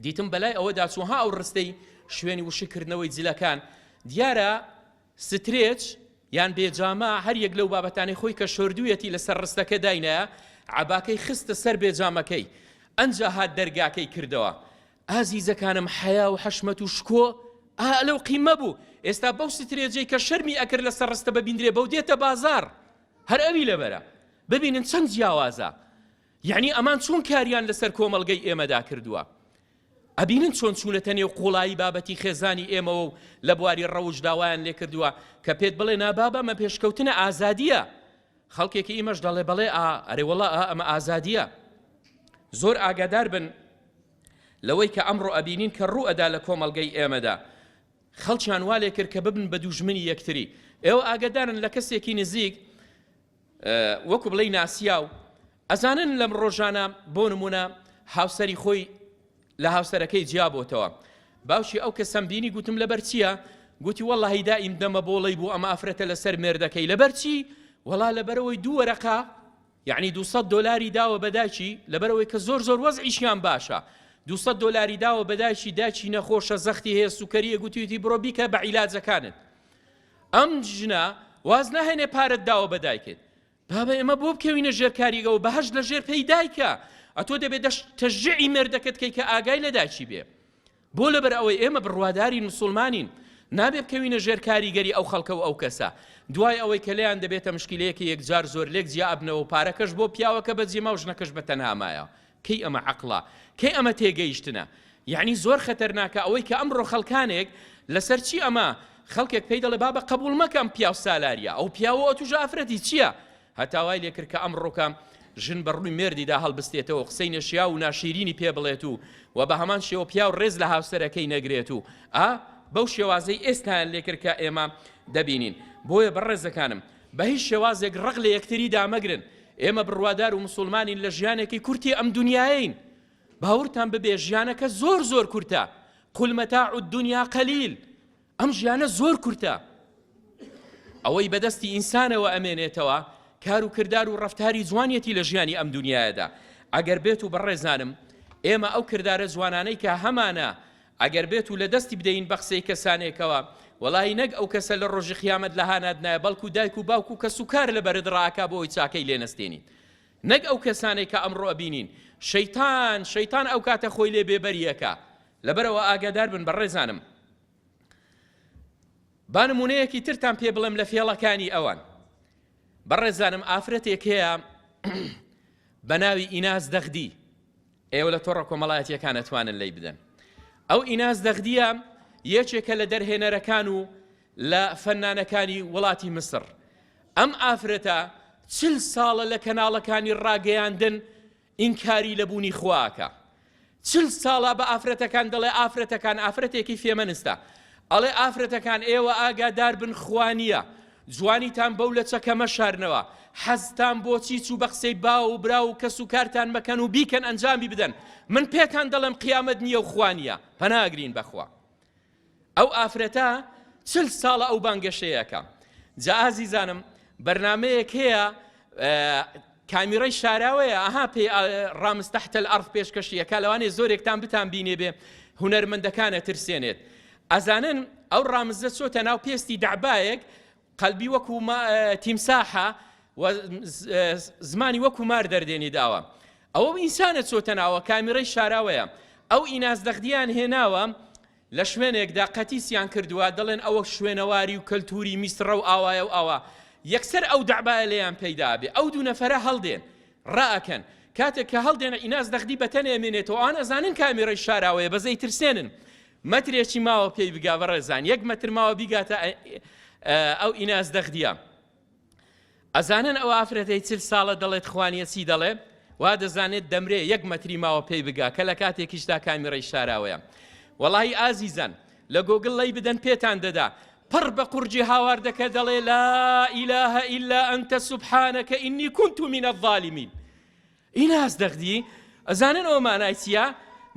دیتم بەلای ئەوەدا چووها ئەو ڕستەی شوێنی وشکردنەوەی جلەکان دیارە سترێچ یان بێجامە هەر یەک لەو بابەتانی خۆی کە شۆردوویەتی لەسەر ڕستەکە داینایە عەباکەی خستە سەر بێجامەکەی ئەنجا هات دەرگاکەی کردەوە ئازیزەکانم حەیا و حەشمەت و شکۆ لەو قیمە بوو ئێستا بەو سترێجەی کە شەرمی ئەکرد لەسەر ڕستە ببیندرێ بەو دێتە بازار هەر ئەوی لەبەرە ببینن چەند جیاوازە یعنی ئەمان چۆن کاریان لەسەر کۆمەڵگەی ئێمەدا کردووە ئەبینن چۆن چوونەتە نێو قوڵایی بابەتی خێزانی ئێمە و لە بواری ڕەوش داوایان لێ کردووە کە پێت بڵێ نابابە ئەمە پێشکەوتنە ئازادیە خەڵکێکی ئیمەش دەڵێ بەڵێ ئەرێ وەڵا ئەمە ئازادیە زۆر ئاگادار بن لەوەی کە ئەمڕۆ ئەبینین کە ڕوو ئەدا لە کۆمەڵگەی ئێمەدا خەڵکیان وا لێ کرد کە ببن بە دوژمنی یەکتری ئێوە ئاگادارن لە کەسێکی نزیک وەکو بڵێ ناسیا و ئەزانن لەم ڕۆژانە بۆ نمونە هاوسەری خۆی لە هاوسەرەکەی جیابۆتەوە باوشی ئەو کەسەم بینی گوتم لەبەر چییە گوتی وەڵڵاهی دائیم دەمە بۆڵەی بوو ئەمە ئافرەتە لەسەر مێردەکەی لەبەر چی وەڵا لەبەرەوەی 2 وەرەقە یعنی 200 دلاری داوە بەداچی لەبەرەوەی کە زۆر وەزعیشیان باشە 200 دلاری داوە بەداچی داچی نەخۆشە زەختی هەیە سوکەریە گوتیوتی بڕۆ بیکە بە عیلاجەکانت ئەم ژنە واز ناهێنێ پارەت داوە بەدایکت بابە ئێمە بۆ بکەوینە ژێرکاریگەوە بەهەش لە ژێر پێی دایکە ئەتۆ دەبێت تەشجیعی مێردەکەت کەی کە ئاگای لە داچی بێ بۆ لەبەر ئەوەی ئێمە بڕواداری مسلمانین نابێ بکەوینە ژێر کاریگەری ئەو خەڵکە و ئەو کەسە دوای ئەوەی کە لێیان دەبێتە مشکلەیەکی یەکجار زۆر لێک جیا ئەبنەوە و پارەکەش بۆ پیاوەکە بەجێما و ژنەکەش بە تەنهامایە کەی ئەمە عەقڵە کەی ئەمە تێگەیشتنە یعنی زۆر خەتەرناکە ئەوەی کە ئەمڕۆ خەڵکانێک لەسەر چی ئەمە خەڵکێک پێی دەڵێ بابە قبول مەکەم پیاو سالاریە ئەو پیاوە توژە ئافرەتی چییە هەتاوای لێ کرد کە ئەمڕۆکەم ژن بەڕووی مێردیدا هەڵبستێتەوە قسەی نەشیا و ناشیرینی پێ بڵێت و بە هەمان شێوە پیاو ڕێز لە هاوسەرەکەی نەگرێت و بەو شێوازەی ئێستایان لێکرد کە ئێمە دەبینین. بۆیە بەڕێزەکانم بە هیچ شێوازێک ڕق لە یەکتری دامەگرن. ئێمە بڕوادار و مسلمانین لە ژیانێکی کورتی ئەم دنیاین. باوەڕتان ببێ ژیانەکە زۆر زۆر کورتە. قل متاع الدنيا قليل. ئەم ژیانە زۆر کورتە. ئەوەی بەدەستی ئینسانەوە ئەمێنێتەوە کار و کردار و ڕەفتاری جوانیەتی لە ژیانی ئەم دنیاەدا. ئەگەر بێت و بەڕێزانم ئێمە ئەو کردارە جوانانەی کە هەمانە ئەگەر بێت و لە دەستی بدەین بە قسەی کەسانێکەوە وەڵی نەک ئەو کەسە لە ڕۆژی قیامەت لە هانادنایە بەڵکو دایک و باوک و کەس و کار لە بەرد ڕاکا بۆی چاکەی لێنەستێنین. نەک ئەو کەسانێک کە ئەمڕۆ ئەبینین شەیتان ئەو کاتە خۆی لێ بێبەریەکە. لەبەرەوە ئاگادار بن بەڕێزانم. با نمونەیەکی ترتان پێ بڵێم لە فێڵەکانی ئەوان. بەڕێزانم ئافرەتێک هەیە بە ناوی ئیناس دەغدی. ئێوە لە تۆڕە کۆمەڵایەتیەکان ئەتوانن لێی بدەن. ئەو ئیناس دەغدیە یەکێکە لە دەرهێنەرەکان و لە فەنانەکانی وڵاتی مسر. ئەم ئافرەتە 40 ساڵە لە کەناڵەکانی ڕاگەیاندن ئینکاری لەبوونی خواکە. 40 ساڵە بە ئافرەتەکان دەڵێ ئافرەتەکان ئافرەتێکی فێمەنستە. ئەڵێ ئافرەتەکان ئێوە ئاگادار بن خوانیە. جوانیتان بەو لە چەکەمە شارنەوە. حەزتان بۆچی چوو بە قسەی با و برا و کەس و کارتان مەکەن و بیکەن ئەنجامی بدەن. من پێتان دەڵێم قیامەت نییە و خوانیە. پەناگرین بەخوا. ئەو ئافرەتە 40 ساڵە ئەو بانگەشەیەکە. جا ئازیزانم بەرنامەیەک هەیە کامیرەی شاراوەیە ئەها پێی ڕامز تحت الأرض پێشکەشیەکە لەوانێ زۆرێکتان بتان بینێ بێ هونەرمەندەکانە ترسێنێت. ئەزانن ئەو ڕامزە چۆتە ناو پێستی دەعبایەک قەلبی وەکو تیمساحە و زمانی وەکو مار دەردێنی داوە. ئەوە ئینسانە چۆتە ناوە کامیرەی شاراوەیە. ئەو ئیناس دەغدیان هێناوە لە شوێنێکدا قەتیسیان کردووە دەڵێن ئەوە شوێنەواری و کەلتوری میسرە و ئاوایە و ئاوا. یەکسەر ئەو دەعبایە لێیان پەیدا بێ. ئەو دوو نەفەرە هەڵدێن ڕائەکەن. کاتێک کە هەڵدێنە ئیناس دەغدی بەتەنێ ئەمێنێتەوە ئەوان ئەزانن کامیرەی شاراوەیە بەزەی ترسێنن. مەترێکی ماوە پێی بگا بەڕێزان 1 مەتر ماوە بیگاتە ئەو ئیناس دەغدیە. ئەزانن ئەو ئافرەتەی 40 ساڵە دەڵێت خوانیە چی دەڵێ وا دەزانێت دەمرێ 1 مەتری ماوە پێی بگا کە لە کاتێکیشدا کامیرەی شاراوەیە. وەڵاهی ئازیزان لە گۆگڵ لەی بدەن پێتان دەدا پڕ بە قورجی هاواردەکە دەڵێ لا إله إلا أنت سبحانك إني كنت من الظالمين. ئیناس دەغدی ئەزانن ئەو مانای چییە؟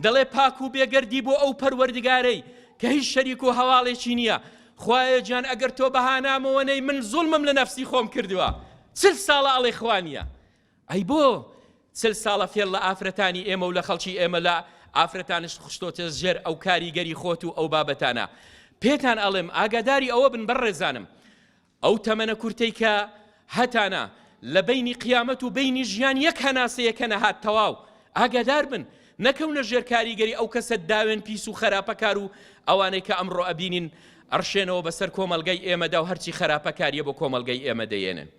دەڵێ پاک و بێگەردی بۆ ئەو پەروەردگارەی کە هیچ شەریک و هەواڵێکی نییە. خوایە جان ئەگەر تۆ بەهانامەوە نەی من زوڵمم لە نەفسی خۆم کردووە. 40 ساڵە ئەڵێ خوانیە. ئەی بۆ 40 ساڵە فێڵ لە ئافرەتانی ئێمە و لە خەڵکی ئێمە لە ئافرەتانش خشتۆتە ژێر ئەو کاریگەری خۆت و ئەو بابەتانە. پێتان ئەڵێم ئاگاداری ئەوە بن بەڕێزانم ئەو تەمەنە کورتەی کە هەتانە لە بینی قیامەت و بینی ژیان یەک هەناسەیەکە نەهات تەواو. ئاگادار بن نەکەونە ژێر کاریگەری ئەو کەسە داوێن پیس و خراپەکار و ئەوانەی کە ئەمڕۆ ئەبینین ئەرشێنەوە بەسەر کۆمەلگەی ئێمەدا و هەرچی خراپەکاریە بۆ کۆمەلگەی ئێمە دەیێنن.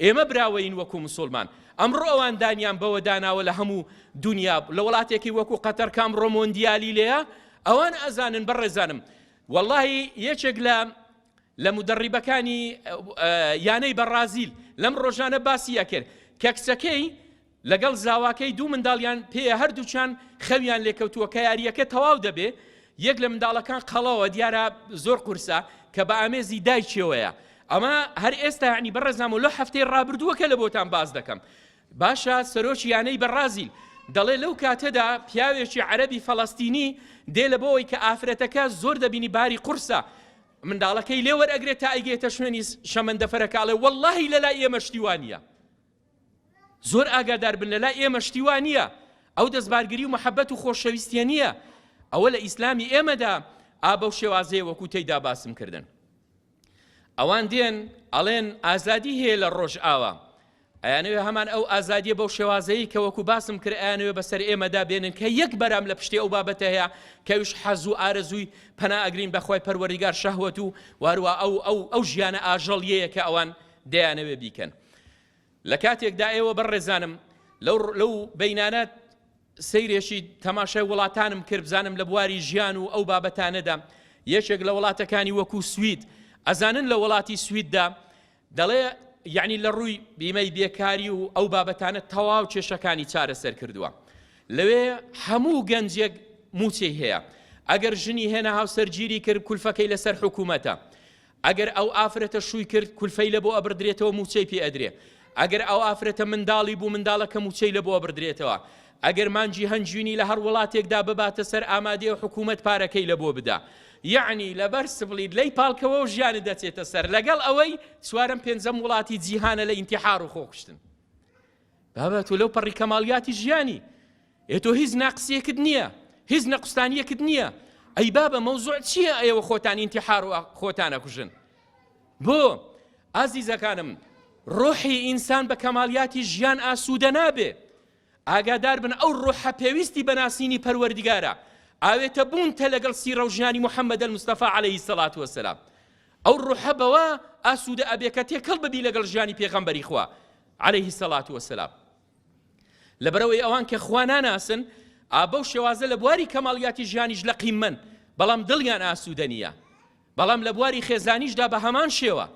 ئێمە براوەین وەکو مسلمان. ئەمڕۆ ئەوان دانیان بەوە داناوە لە هەموو دنیا لە وڵاتێکی وەکو قەتەر کام ڕۆمۆندیالی لێیە ئەوان ئەزانن بەڕێزانم واللهی یەکێک لە مدەڕیبەکانی یانەی بەرازیل لەم ڕۆژانە باسیە کرد کە کچەکەی لەگەڵ زاواکەی دوو منداڵیان پێیە هەردووچان خەویان لێکەوتووە کە یاریەکە تەواو دەبێ. یەک لە منداڵەکان قەڵەوە دیارە زۆر قورسە کە بە ئامێزی دایکیەوەیە. ئەمە هەر ئێستا یعنی بەڕێزام و لە هەفتەی ڕابردووەکە لە بۆتان باز دەکەم. باشە سەرۆکی یانەی بەرازیل دەڵێ لەو کاتەدا پیاوێکی عەرەبی فەڵەستینی دێ لە بۆەوەی کە ئافرەتەکە زۆر دەبینی باری قورسە منداڵەکەی لێ وەرئەگرێت تا ئەیگێتە شوێنی شەمەندەفەرەکاڵێ وەڵڵاهی لەلای ئێمە شتیوانیە. زۆر ئاگادار بن لەلای ئێمە شتیوانیە. ئەو دەستبارگری و مەحەبەت و خۆشەویستیە نییە. ئەوە لە ئیسلامی ئێمەدا ئابە و شێوازەیە وەکو تێیدا باسم کردن. ئەوان دێن ئەڵێن ئازادی هەیە لە ڕۆژ ئاوا. ئەیانەوێ هەمان ئەو ئازادیە بەو شێوازەیە کە وەکو باسم کرد ئەیانەوێ بەسەر ئێمەدا بێنن کە یەک بەرام لە پشتی ئەو بابەتە هەیە کەویش حەز و ئارەزووی پەنا ئەگرین بەخوای پەروەردگار شەهوەت و واروە ئەو ژیانە ئاژەڵیەیە کە ئەوان دەیانەوێ بیکەن. لە کاتێکدا ئێوە بەڕێزانم لەو بەینانە سەیرێکی تەماشای وڵاتانم کرد بزانم لە بواری ژیان و ئەو بابەتانەدا یەکێک لە وڵاتەکانی وەکو سوید ئەزانن لە وڵاتی سویددا دەڵێ یعنی لە ڕووی بیمەی بێکاری و ئەو بابەتانە تەواو کێشەکانی چارەسەر کردووە. لەوێ هەموو گەنجێک موچەی هەیە ئەگەر ژنی هێنا هاوسەرگیری کرد کولفەکەی لەسەر حکوومەتە، ئەگەر ئەو ئافرەتە شووی کرد کولفەی لە بۆ ئەبردرێتەوە موچەی پێ ئەدرێ، ئەگەر ئەو ئافرەتە منداڵی بوو منداڵەکە موچەی لە بۆ ئەبردرێتەوە، ئەگەر مانجی هەنجوینی لە هەر وڵاتێکدا بباتە سەر ئامادەی حکوومەت پارەکەی لە بۆ بدا. یعنی لەبەر سبڵیت لەی پاڵکەوە و ژیانت دەچێتە سەر، لەگەڵ ئەوەی چوارەم پێنجەم وڵاتی جیهانە لە ئینتیحار و خۆکوشتن. بابە تۆ لەو پەڕی کەماڵیاتی ژیانی تۆ هیچ ناقسیەکت نییە، هیچ نەقستانیەکت نییە. ئەی بابە مەوزوع چییە ئێوە خۆتان ئینتیحار و خۆتان ئەکوژن؟ بۆ ئازیزەکانم ڕۆحی ئینسان بە کەماڵیاتی ژیان ئاسوودە نابێ. ئاگادار بن ئەو ڕۆحە پێویستی بەناسینی پەروەردگارە، ئاوێتە بوونتە لەگەڵ سیرە و ژیانی محەممەد المستەفا عەلەیهی سەڵات وەسەلام. ئەو ڕۆحە بەوە ئاسوودە ئەبێ کە تێکەڵ ببی لەگەڵ ژیانی پێغەمبەری خوا عەلەیهی سەڵات وەسەلام. لەبەرەوەی ئەوان کە خوا ناناسن ئابەو شێوازە لە بواری کەماڵیاتی ژیانیش لە قیممەن، بەڵام دڵیان ئاسوودە نییە، بەڵام لە بواری خێزانیشدا بە هەمان شێوە.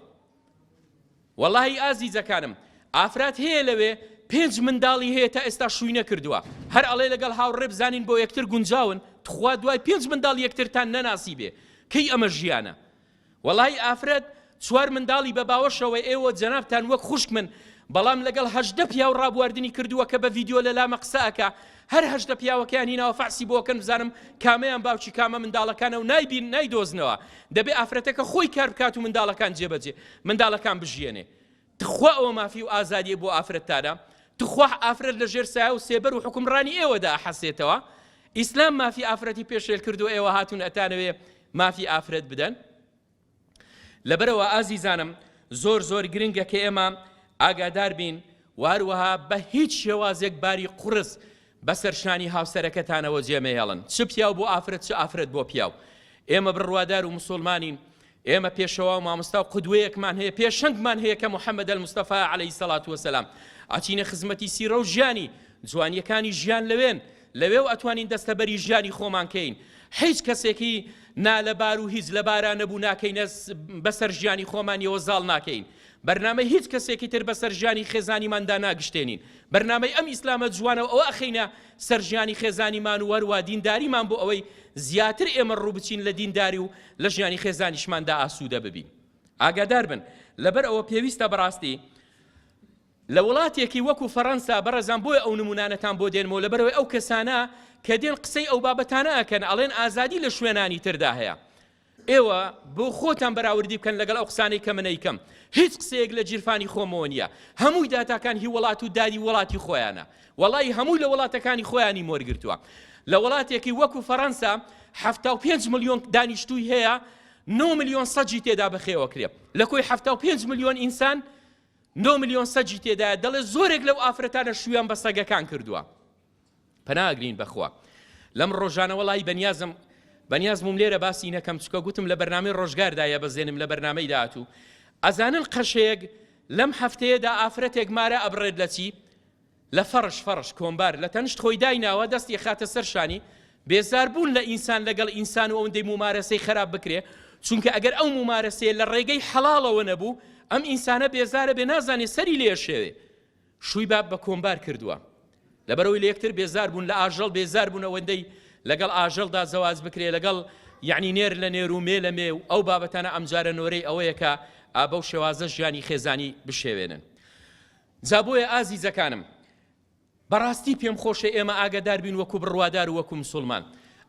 وەڵاهی ئازیزەکانم ئافرات هەیە لەوێ 5 منداڵی هەیە تا ئێستا شووی نەکردووە، هەر ئەڵێ لەگەڵ هاوڕێ بزانین بۆ یەکتر گونجاون، تخوا دوای 5 منداڵ یەکترتان نەناسی بێ، کەی ئەمە ژیانە. وەڵاهی ئافرەت 4 منداڵی بە باوەشەوەی ئێوە جەنابتان وەک خوشک من، بەڵام لەگەڵ 18 پیا و ڕابواردنی کردووە کە بە ڤیدیۆ لە لامە قسەکە، هەر 18 پیاوەکەیان هیناوە فەعسی بۆکەن بزانم کامەیان باوکی کامە منداڵەکانە و نایبین نایدۆزنەوە، دەبێ ئافرەتەکە خۆی کار بکات و منداڵەکان جێبەجێ منداڵەکان بژیێنێ. تخوا ئەوە مافی و ئازادیە بۆ ئافرەتتانە، تخوا ئافرەت لە ژێر سایە و سێبەر و حکومڕانی ئێوەدا ئەحەسێتەوە. ئیسلام مافی ئافرەتی پێشێل کردو، ئێوە هاتوون ئەتانەوێ مافی ئافرەت بدەن. لەبەرەوە ئازیزانم زۆر زۆر گرنگە کە ئێمە ئاگادار بین، واروەها بە هیچ شێوازێک باری قورس بەسەر شانی هاوسەرەکەتانەوە جێمەهێڵن، چ پیاو بۆ ئافرەت چ ئافرەت بۆ پیاو. ئێمە بڕوادار و مسلمانین، ئێمە پێشەوە و مامۆستا و قودوەیەکمان هەیە، پێشەنگمان هەیە کە محەممەد المستەفا عەلەیهی سەڵات وەسەلام. ئاچینە خزمەتی سیرە و ژیانی جوانیەکانی ژیان لەوێ و ئەتوانین دەستەبەری ژیانی خۆمان کەین. هیچ کەسێکی نالەبار و هیچ لە باران نەبوو ناکەینە بەسەر ژیانی خۆمانیەوە زاڵ ناکەین. بەرنامەی هیچ کەسێکی تر بەسەر ژیانی خێزانیماندا ناگشتێنین. بەرنامەی ئەم ئیسلامە جوانەوە ئەوە ئەخەینە سەر ژیانی خێزانیمان و وەروا دینداریمان بۆ ئەوەی زیاتر ئێمە ڕوو بچین لە دینداری و لە ژیانی خێزانیشماندا ئاسوودە ببین. ئاگادار بن لەبەر ئەوە پێویستە بەڕاستی لە وڵاتێکی وەکو فەڕەنسا بەڕێزان بۆیە ئەو نمونانەتان بۆ دێنمەوە، لەبەرەوەی ئەو کەسانە کە دێن قسەی ئەو بابەتانە ئەکەن ئەڵێن ئازادی لە شوێنانی تردا هەیە. ئێوە بۆ خۆتان بەراوردی بکەن لەگەڵ ئەو قسانەی کە من ئەیکەم. هیچ قسەیەک لە جیرفانی خۆمەوە نییە، هەمووی داتاکان هی وڵات و دادی وڵاتی خۆیانە، وەڵی هەمووی لە وڵاتەکانی خۆیانی مۆرگرتووە. لە وڵاتێکی وەکو فەڕەنسا 75 ملیۆن دانیشتووی هەیە، 9 ملیۆن سەجی تێدا بەخێوە کرێ، لە کۆی 75 ملیۆن ئینسان 9 ملیۆن سەجی تێدایە. دەڵێ زۆرێک لەو ئافرەتانە شویان بە سەگەکان کردووە. پەناگرین بەخوا. لەم ڕۆژانە وەڵی بەنیازمم لێرە باسی نەکەم، چکە گوتم لە بەرنامەی ڕۆژگاردایە بەزێنم لە بەرنامەی داهاتوو. ئەزانن قەشەیەک لەم هەفتەیەدا ئافرەتێک مارە ئەبڕێت لە چی؟ لە فەڕش کۆمبار لە تەنشت خۆی دایناوە دەستی خاتە سەر شانی. بێزار بوون لە ئینسان لەگەڵ ئینسان و ئەوەندەی ممارەسەی خراپ بکرێ، چونکە ئەگەر ئەو ممارەسەیە لە ڕێگەی حەڵاڵەوە نەبوو ئەم ئینسانە بێزارە بێ نازانێ سەری لێ شێوێ، شووی باب بە کۆمبار کردووە. لەبەرەوەی لە یەکتر بێزار بوون، لە ئاژەڵ بێزار بوون، ئەوەندەی لەگەڵ ئاژەڵدا زەواز بکرێ، لەگەڵ یعنی نێر لە نێر و مێ لە مێ و ئەو بابەتانە ئەمجارە نۆرەی ئەوەیە کە ئابە و شێوازە ژیانی خێزانی بشێوێنن. جا بۆیە ئازیزەکانم بەڕاستی پێم خۆشە ئێمە ئاگادار بین وەکو بڕوادار و وەکو مسلمان،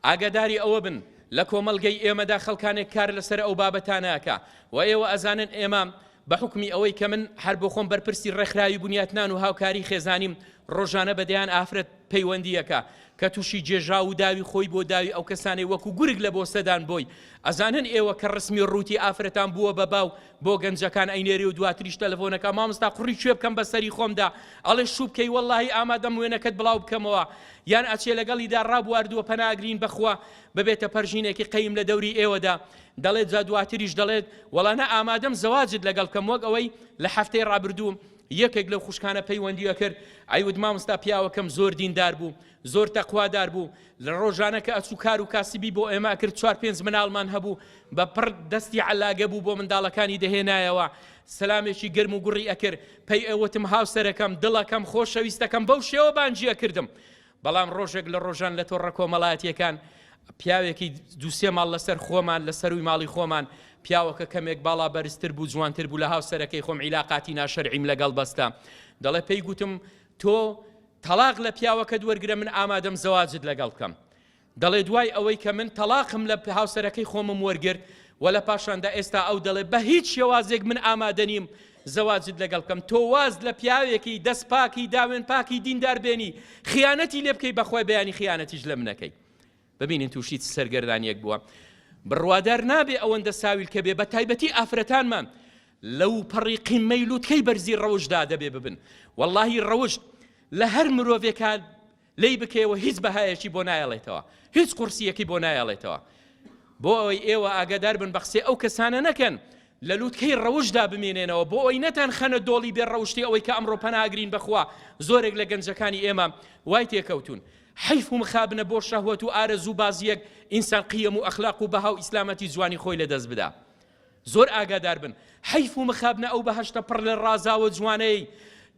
ئاگاداری ئەوە بن لە کۆمەڵگەی ئێمەدا خەڵکانێک کار لەسەر ئەو بابەتانەکە و ئێوە ئەزانن ئێمە بە حکمی ئەوەی کە من هەر بۆ خۆم بەرپرسی ڕێکخراوی بنیاتنان و هاوکاری خێزانیم ڕۆژانە بەدەیان ئافرەت پەیوەندیەکە کە تووشی جێژا و داوی خۆی بۆ داوی ئەو کەسانەی وەکو گورگ لە بۆ سەدان بۆی. ئەزانن ئێوە کە ڕسمی ڕووتی ئافرەتان بووە بە باو بۆ گەنجەکان ئەینێری و دواتریش تەلەفۆنەکە مامۆستا قوڕی کوێ بکەم بەسەری خۆمدا، ئەڵێ شوو بکەی وەڵڵاهی ئامادەم وێنەکەت بڵاو بکەمەوە، یان ئەچێ لەگەڵیدا ڕابواردووە پەناگرین بەخوا ببێتە پەرژینێکی قەیم لە دەوری ئێوەدا، دەڵێت جا دواتریش دەڵێت وەڵانە ئامادەم زەواجت لەگەڵ بکەم، وەک ئەوەی لە هەفتەی ڕابردووم یەکێک لەو خوشکانە پەیوەندیە کرد، ئەیوت مامۆستا پیاوەکەم زۆر دیندار بوو، زۆر تەقوادار بوو، لە ڕۆژانە کە ئەچوو کار و کاسبی بۆ ئێمە کرد 4-5 مناڵمان هەبوو، بە پڕ دەستی عەلاگە بوو بۆ منداڵەکانی دەهێنایەوە، سەلامێکی گەرم و گوڕی ئەکرد، پێی ئەوتم هاوسەرەکەم دڵەکەم خۆشەویستەکەم بەو شێوە بانجیە کردم. بەڵام ڕۆژێک لە ڕۆژان لە تۆڕە کۆمەڵایەتیەکان پیاوێکی دووسێ ماڵ لەسەر خۆمان لە سەروی ماڵی خۆمان پیاوەکە کەمێک باڵا بەرزتر بوو جوانتر بوو لە هاوسەرەکەی خۆم عیلاقاتی ناشەرعیم لەگەڵ بەستە دەڵێ پێی گوتم تۆ تەلاق لە پیاوەکە دووەرگرە من ئامادەم زەواجت لەگەڵ بکەم دەڵێ دوای ئەوەی کە من تەلاقم لە هاوسەرەکەی خۆمم وەرگرت و لە پاشاندا ئێستا ئەو دەڵێ بە هیچ شێوازێک من ئامادە نیم زەواجت لەگەڵ بکەم تۆ واز لە پیاوێکی دەست پاکی داوێن پاکی دیندار بێنی خیانەتی لێ بکەی بەخۆی بەیانی خیانەتیش لە منەکەی ببینین تووشی سەرگەردانیەک بووە بڕوادار نابێ ئەوەندە ساویل کە بێ بە تایبەتی ئافرەتانمان لەو پەڕی قیممەی لووتکەی بەرزی ڕەوشدا دەبێ ببن واللهی ڕەوشت لە هەر مرۆڤێکە لی بکەوە هیچ بەهایەکی بۆ نایەڵێتەوە هیچ قورسیەکی بۆ نایەڵێتەوە بۆ ئەوەی ئێوە ئاگادار بن بە قسەی ئەو کەسانە نەکەن لە لووتکەی ڕەوشدا بمێنێنەوە بۆ ئەوەی نەتان خەنە دۆڵی بێ ڕەوشتی ئەوەی کە ئەمڕۆ پەناگرین بەخوا زۆرێک لە گەنجەکانی ئێمە وای تێکەوتون حیف و مخابنە بۆ شەهوەت و ئارەزوو بازیەک ئینسان قیەم و ئەخلاق و بەها و ئیسلامەتی جوانی خۆی لەدەست بدا زۆر ئاگادار بن حیف و مخابنە ئەو بەهەشتە پڕ لە ڕازاوە جوانەی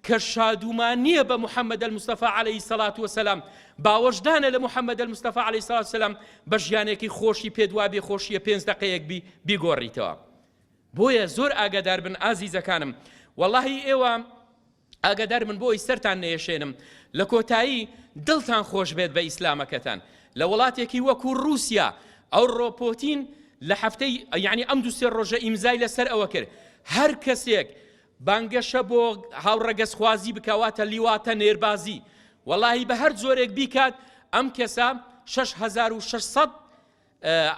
کە شادومان نییە بە محەممەد المستەفا عليه الصلاة والسلام باوەشدانە لە محەممەد المستەفا عليه الصلاة والسلام بە ژیانێکی خۆشی پێدوا بێ خۆشیە 5 دقەیەک بیگۆڕیتەوە بۆیە زۆر ئاگادار بن ئازیزەکانم واللهی ئێوە ئاگادار بن بۆی سەرتان نێشێنم لە کۆتایی دڵتان خۆش بێت بە ئیسلامەکەتان لە وڵاتێکی وەکو رووسیا ئەو ڕۆپۆتین لە هەفتەی یعنی ئەم دوو سێ ڕۆژە ئیمزای لەسەر ئەوە کرد هەر کەسێک بانگەشە بۆ هاوڕەگەزخوازی بکەواتە لیواتە نێربازی واللهی بە هەر جۆرێک بیکات ئەم کەسە 6600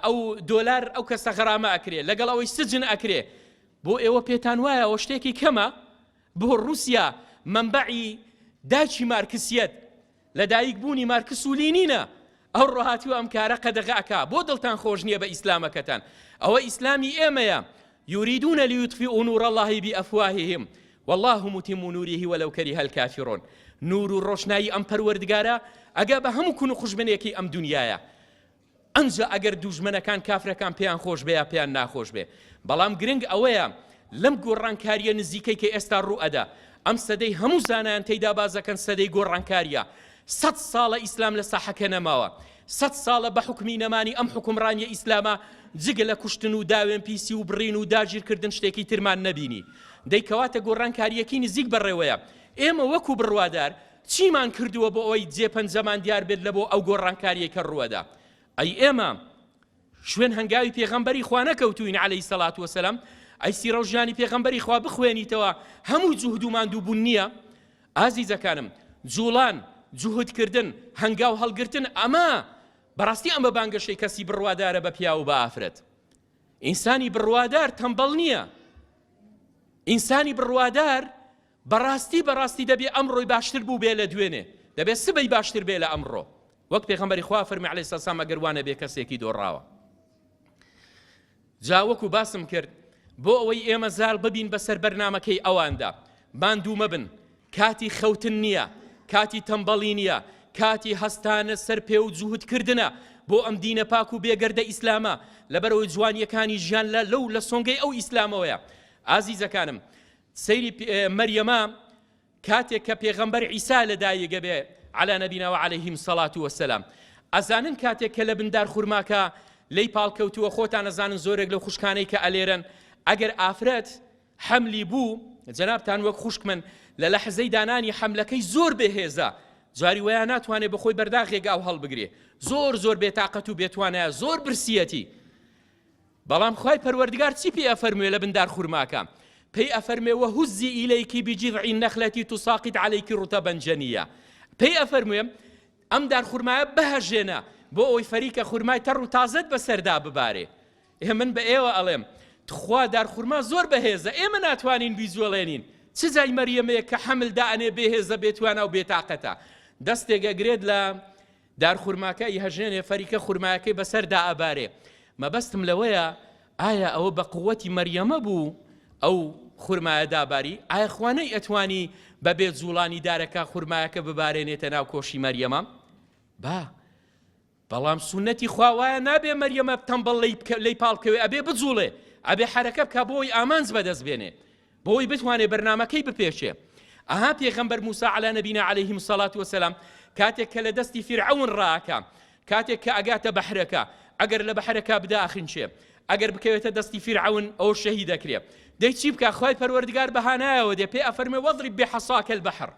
ئەو دۆلار ئەو کەسە غەرامە ئەکرێ لەگەڵ ئەوەی سجن ئەکرێ بۆ ئێوە پێتان وایە ئەوە شتێکی کەمە بۆ رووسیا منبعی داچی مارکسیەت لە دایک بوونی مارکس و لینینە ئەو ڕۆهاتیوە ئەم کارە قەدەغەکە بۆ دڵتان خۆش نییە بە ئیسلامەکەتان ئەوە ئیسلامی ئێمەیە يريدون ليطفئوا نور الله بأفواههم والله متم نوره ولو كره الكافرون نور الروشناي أم پروردگارا أجا بهم كونوا خوشبنيكي أم دنيايا أنجا أجر دوجمنا كان كافر كان بيان خوش بيا بيان ناخوش بيا بلام جرينج أويا لم قران كاريا نزيكي كي استار رؤدا أم سدي همو زانان تيدا بازا كان سدي قران كاريا 100 سالة إسلام لساحة كنماوا 100 سالة بحكمي نماني أم حكم رانيا إسلاما جگە لە کوشتن و داوێن پیسی و بڕین و داگیرکردن شتێکی ترمان نەبینی دەیکەواتە گۆڕانکاریەکی نزیک بەڕێوەیە ئێمە وەکو بڕوادار چیمان کردووە بۆ ئەوەی جێپەنجەمان دیار بێت لە بۆ ئەو گۆڕانکاریەکە ڕووەدا ئەی ئێمە شوێن هەنگاوی پێغەمبەری خوا نەکەوتوین عەلەیهی سەڵات وەسەلام ئەی سیرە و ژیانی پێغەمبەری خوا بخوێنیتەوە هەموو جوهد و ماندووبوون نییە ئازیزەکانم جوڵان جوهدکردن هەنگاو هەڵگرتن ئەمە بەڕاستی ئەمە بانگەشەی کەسی بڕوادارە بە پیا و بە ئافرەت ئینسانی بڕوادار تەمبەڵ نییە ئینسانی بڕوادار بەڕاستی دەبێ ئەمڕۆی باشتر بوو بێ لە دوێنێ دەبێت سبەی باشتر بێ لە ئەمڕۆ وەک پێغەمبەری خوا فەرمی عەلەیهی سەلام ئەگەر وانە بێ کەسێکی دۆڕاوە جا وەکو باسم کرد بۆ ئەوەی ئێمە زاڵ ببین بەسەر بەرنامەکەی ئەواندا ماندوو مەبن کاتی خەوتن نییە کاتی تەمبەڵی نییە کاتی هەستانە سەر پێ و جوهدکردنە بۆ ئەم دینە پاک و بێگەردە ئیسلامە لەبەرەوەی جوانیەکانی ژیان لە سۆنگەی ئەو ئیسلامەوەیە ئازیزەکانم سەیری مەریەمە کاتێک کە پێغەمبەر عیسا لەدایکە بێ عەلا نەبینا و عەلەیهیم سەڵات وەسەلام ئەزانن کاتێک کە لە بندار خوورماکە لی پاڵکەوتووە خۆتان ئەزانن زۆرێک لەو خوشکانەی کە ئەلێرن ئەگەر ئافرەت حەملی بوو جەنابتان وەک خوشک من لە لەحزەی دانانی حەملەکەی زۆر بێهێزە جاری وەیە ناتوانێت بەخۆی بەرداغێک ئاو هەڵبگرێ زۆر بێتاقەت و بێتوانەیە زۆر برسیەتی بەڵام خوای پەروەردگار چی پێی ئەفەرموێ لە بندار خوورماکە پێی ئەفەرمێ وەهوزی ئیلەیکی بجذع النەخلەتی تساقط عەلەیکی ڕوتەبەن جەنیە پێی ئەفەرموێ ئەم دار خوورمایە بەهەژێنە بۆ ئەوەی فەریکە خوورمای تەڕ و تازەت بەسەردا ببارێ من بە ئێوە ئەڵێم تخوا دار خوورما زۆر بەهێزە ئێمە ناتوانین بیزوەڵێنین چ جای مەریەمەیە کە حەملدا ئەنێ بێهێزە بێتوانە و بێتاقەتە دەستێک ئەگرێت لە دار خوورماکەی هەژێنێ فەریکە خوورمایەکەی بەسەردا ئەبارێ مەبەستم لەوەیە ئایا ئەوە بە قووەتی مەریەمە بوو ئەو خوورمایە داباری ئایا خوانەی ئەتوانی بەبێ جوڵانی دارەکە خوورمایەکە ببارێنێتە ناو کۆشی مەریەمە بەڵام سونەتی خوا وایە نابێ مەریەمە تەمبەڵ لی پاڵکەوێ ئەبێ بجوڵێ ئەبێ حرەکە بکە بۆی ئامانج بەدەست بێنێ بۆی بتوانێ بەرنامەکەی بپێشێ ئەها پێغەمبەر موسا عەلا نەبینا عەلەیهیم سەڵات وەسەلام کاتێک کە لە دەستی فیرعەون ڕاکە کاتێک کە ئەگاتە بەحرەکە ئەگەر لە بەحرەکە بداخنچێ ئەگەر بکەوێتە دەستی فیرعون ئەو شەهید دەکرێت دەی چی بکە خۆی پەروەردگار بەهانایەوە دێ پێی ئەفەرمێ وەضرب بحەساکە البەحر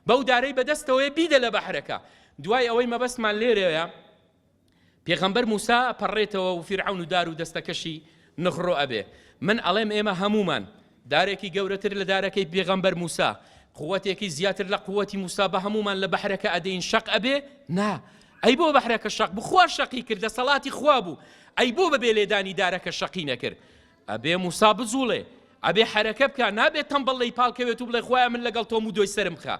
بەو دارەی بەدەستەوەی بیدە لە بەحرەکە دوای ئەوەی مەبەستمان لێرەیە پێغەمبەر موسا پەڕێتەوە و فیرعون و دار و دەستەکەشی نخڕۆ ئەبێ من ئەڵێم ئێمە هەمومان دارێکی گەورەتر لە دارەکەی پێغەمبەر موسا قووەتێکی زیاتر لە قووەتی موسا بە هەمومان لە بەحرەکە ئەدەین شەق ئەبێ نا ئەی بۆ بەحرەکە شەق بخوا شەقی کرد دەسەڵاتی خوا بوو ئەی بۆ بەبێ لێدانی دارەکە شەقی نەکرد ئەبێ موسا بزوڵێ ئەبێ حرەکە بکە نابێت تەمبەڵی پاڵکەوێت و بڵێ خوایە من لەگەڵ تۆم و دۆی سرم خە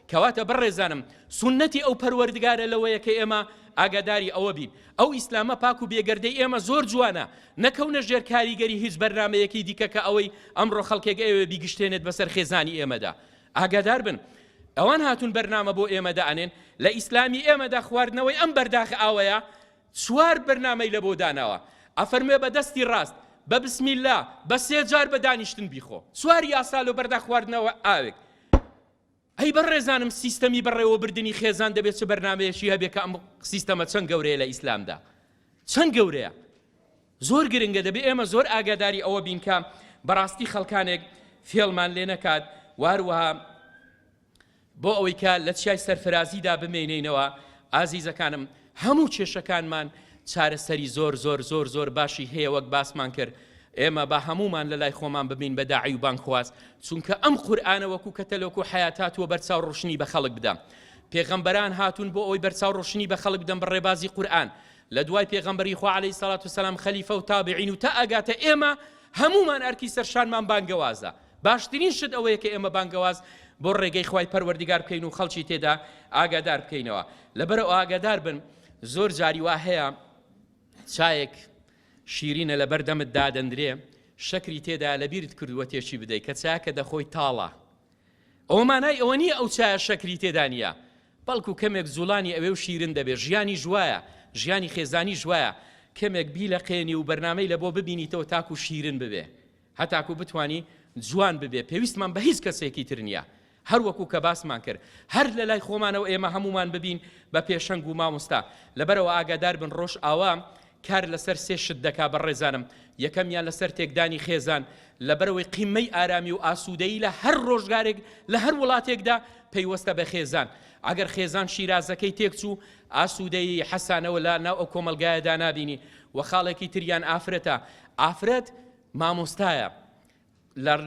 کەواتە بڕێزانم سونەتی ئەو پەروەردگارە لەوەیە کە ئێمە ئاگاداری ئەوە بین ئەو ئیسلامە پاک و بێگەردەی ئێمە زۆر جوانە نەکەونە ژێر کاریگەری هیچ بەرنامەیەکی دیکە کە ئەوەی ئەمڕۆ خەڵکێک ئێوە بیگشتێنێت بەسەر خێزانی ئێمەدا ئاگادار بن ئەوان هاتون بەرنامە بۆ ئێمەدا ئەنێن لە ئیسلامی ئێمەدا خواردنەوەی ئەم بەرداخ ئاوەیە چوار بەرنامەی لە بۆ داناوە ئەفەرمێ بە دەستی ڕاست بە بسم الله بە سێ جار بە دانیشتن بیخۆ سوار یاسال و بەرداخ خواردنەوە ئاوێک ئەی بەڕێزانم سیستەمی بەڕێوە بردننی خێزان دەبێت چه بەرنامەیەشی هەبێ کە ئەم سیستەمە چەند گەورەیە لە ئیسلامدا چەند گەورەیە زۆر گرنگە دەبێت ئێمە زۆر ئاگاداری ئەوە بین کە بەڕاستی خەڵکانێک فێڵمان لێ نەکات واروەها بۆ ئەوەی کە لە چیای سەرفرازیدا بمێنینەوە ئازیزەکانم هەموو کێشەکانمان چارەسەری زۆر زۆر زۆر زۆر باشی هەیە وەک باسمان کرد ئێمە با هەمومان لە لای خۆمان ببین بە داعی و بانخواست چونکە ئەم قورئانە وەکو کەتەلۆک و حیاتاتوە بەرچاو ڕۆشنی بە خەڵک بدەم پێغەمبەران هاتون بۆ ئەوەی بەرچاو ڕۆشنی بە خەڵک بدەن بەڕێبازی قورئان لە دوای پێغەمبەری خوا عەلەیهی سەڵات وسەلام خەلیفە و تابعین و تا ئەگاتە ئێمە هەمومان ئەرکی سەرشانمان بانگەوازە باشترین شت ئەوەیە کە ئێمە بانگەواز بۆ ڕێگەی خوای پەروەردگار بکەین و خەڵکی تێدا ئاگادار بکەینەوە لەبەرەوە ئاگادار بن زۆر جاری وا هەیە چایەک شیرینە لە بەردەمت دادەندرێ شەکری تێدا لە بیرت کردووە تێکی بدەیت کە چاکە دەخۆی تاڵە ئەوە مانای ئەوە نییە ئەو چایە شەکری تێدا نییە بەڵکو کەمێک زوڵانی ئەوێ و شیرن دەبێت ژیانی ژوایە ژیانی خێزانی ژوایە کەمێک بی لە قێنی و بەرنامەی لە بۆ ببینیتەوە تاکو شیرن ببێ هەتاکو بتوانی جوان ببێ پێویستمان بە هیچ کەسێکی تر نییە هەر وەکو کە باسمان کرد هەر لە لای خۆمانەوە ئێمە هەمومان ببین بە پێشەنگ و مامۆستا لەبەرەوە ئاگادار بن ڕۆژ ئاوا کار لەسەر سێ شت دەکا بەڕێزانم یەکەمیان لەسەر تێکدانی خێزان لەبەرەوەی قیمەی ئارامی و ئاسوودەیی لە هەر ڕۆژگارێک لە هەر وڵاتێکدا پەیوەستە بە خێزان ئەگەر خێزان شیرازەکەی تێکچوو ئاسوودەیی حەسانەوە لە ناو ئەو کۆمەلگایەدا نابینی و خاڵێکی تریان ئافرەتە ئافرەت مامۆستایە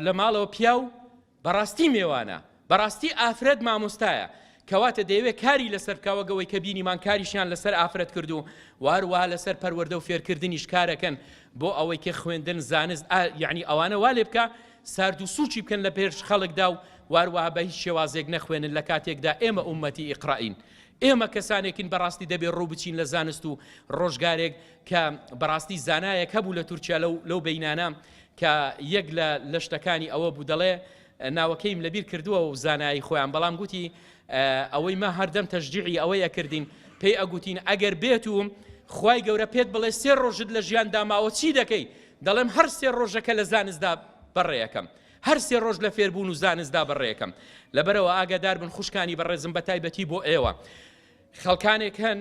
لە ماڵەوە پیا و بەڕاستی میێوانە بەڕاستی ئافرەت مامۆستایە کەواتە دەیەوێت کاری لەسەر کاوەگەوەی کە بینیمان کاریشیان لەسەر ئافرەت کردو واروها لەسەر پەروەردە و فێرکردنیش کارەکەن بۆ ئەوەی کە خوێندن زانست یعنی ئەوانە وا لێ بکە سارد و سوچی بکەن لە پێش خەڵکدا و واروها بە هیچ شێوازێک نەخوێنن لە کاتێکدا ئێمە ئومەتی ئیقرائین ئێمە کەسانێکین بەڕاستی دەبێت ڕوو بچین لە زانست و ڕۆژگارێک کە بەڕاستی زانایەک هەبوو لە تورکیا لەو بەینانە کە یەک لە شتەکانی ئەوە بوو دەڵێ ناوەکەیم لەبیر کردووە و زانایی خۆیان بەڵام گوتی ئەوەی ما هەردەم تەشجیعی ئەوەیە کردین پێی ئەگوتین ئەگەر بێت و خوای گەورە پێت بڵێ سێ ڕۆژت لە ژیاندا ماوە چی دەکەی دەڵێم هەر سێ ڕۆژەکە لە زانستدا بەڕێیەکەم هەر سێ ڕۆژ لە فێربوون و زانستدا بەڕێیەکەم لەبەرەوە ئاگادار بن خوشکانی بەڕێزم بە تایبەتی بۆ ئێوە خەڵکانێک هەن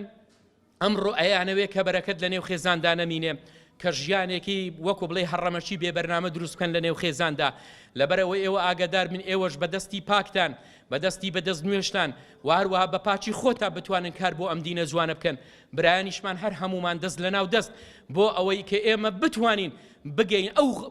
ئەمڕۆ ئەیانەوێ کە بەرەکەت لە نێو خێزاندا نەمینێ کە ژیانێکی وەکو بڵێ هەڕەمەچی بێ بەرنامە دروست بکەن لە نێو خێزاندا لەبەرەوەی ئێوە ئاگادار من ئێوەش بەدەستی پاکتان بەدەستی بەدەست نوێشتان و هەروەها بە پاچی خۆتا بتوانن کار بۆ ئەم دینە جوانە بکەن برایانیشمان هەر هەمومان دەست لە ناو دەست بۆ ئەوەی کە ئێمە بتوانین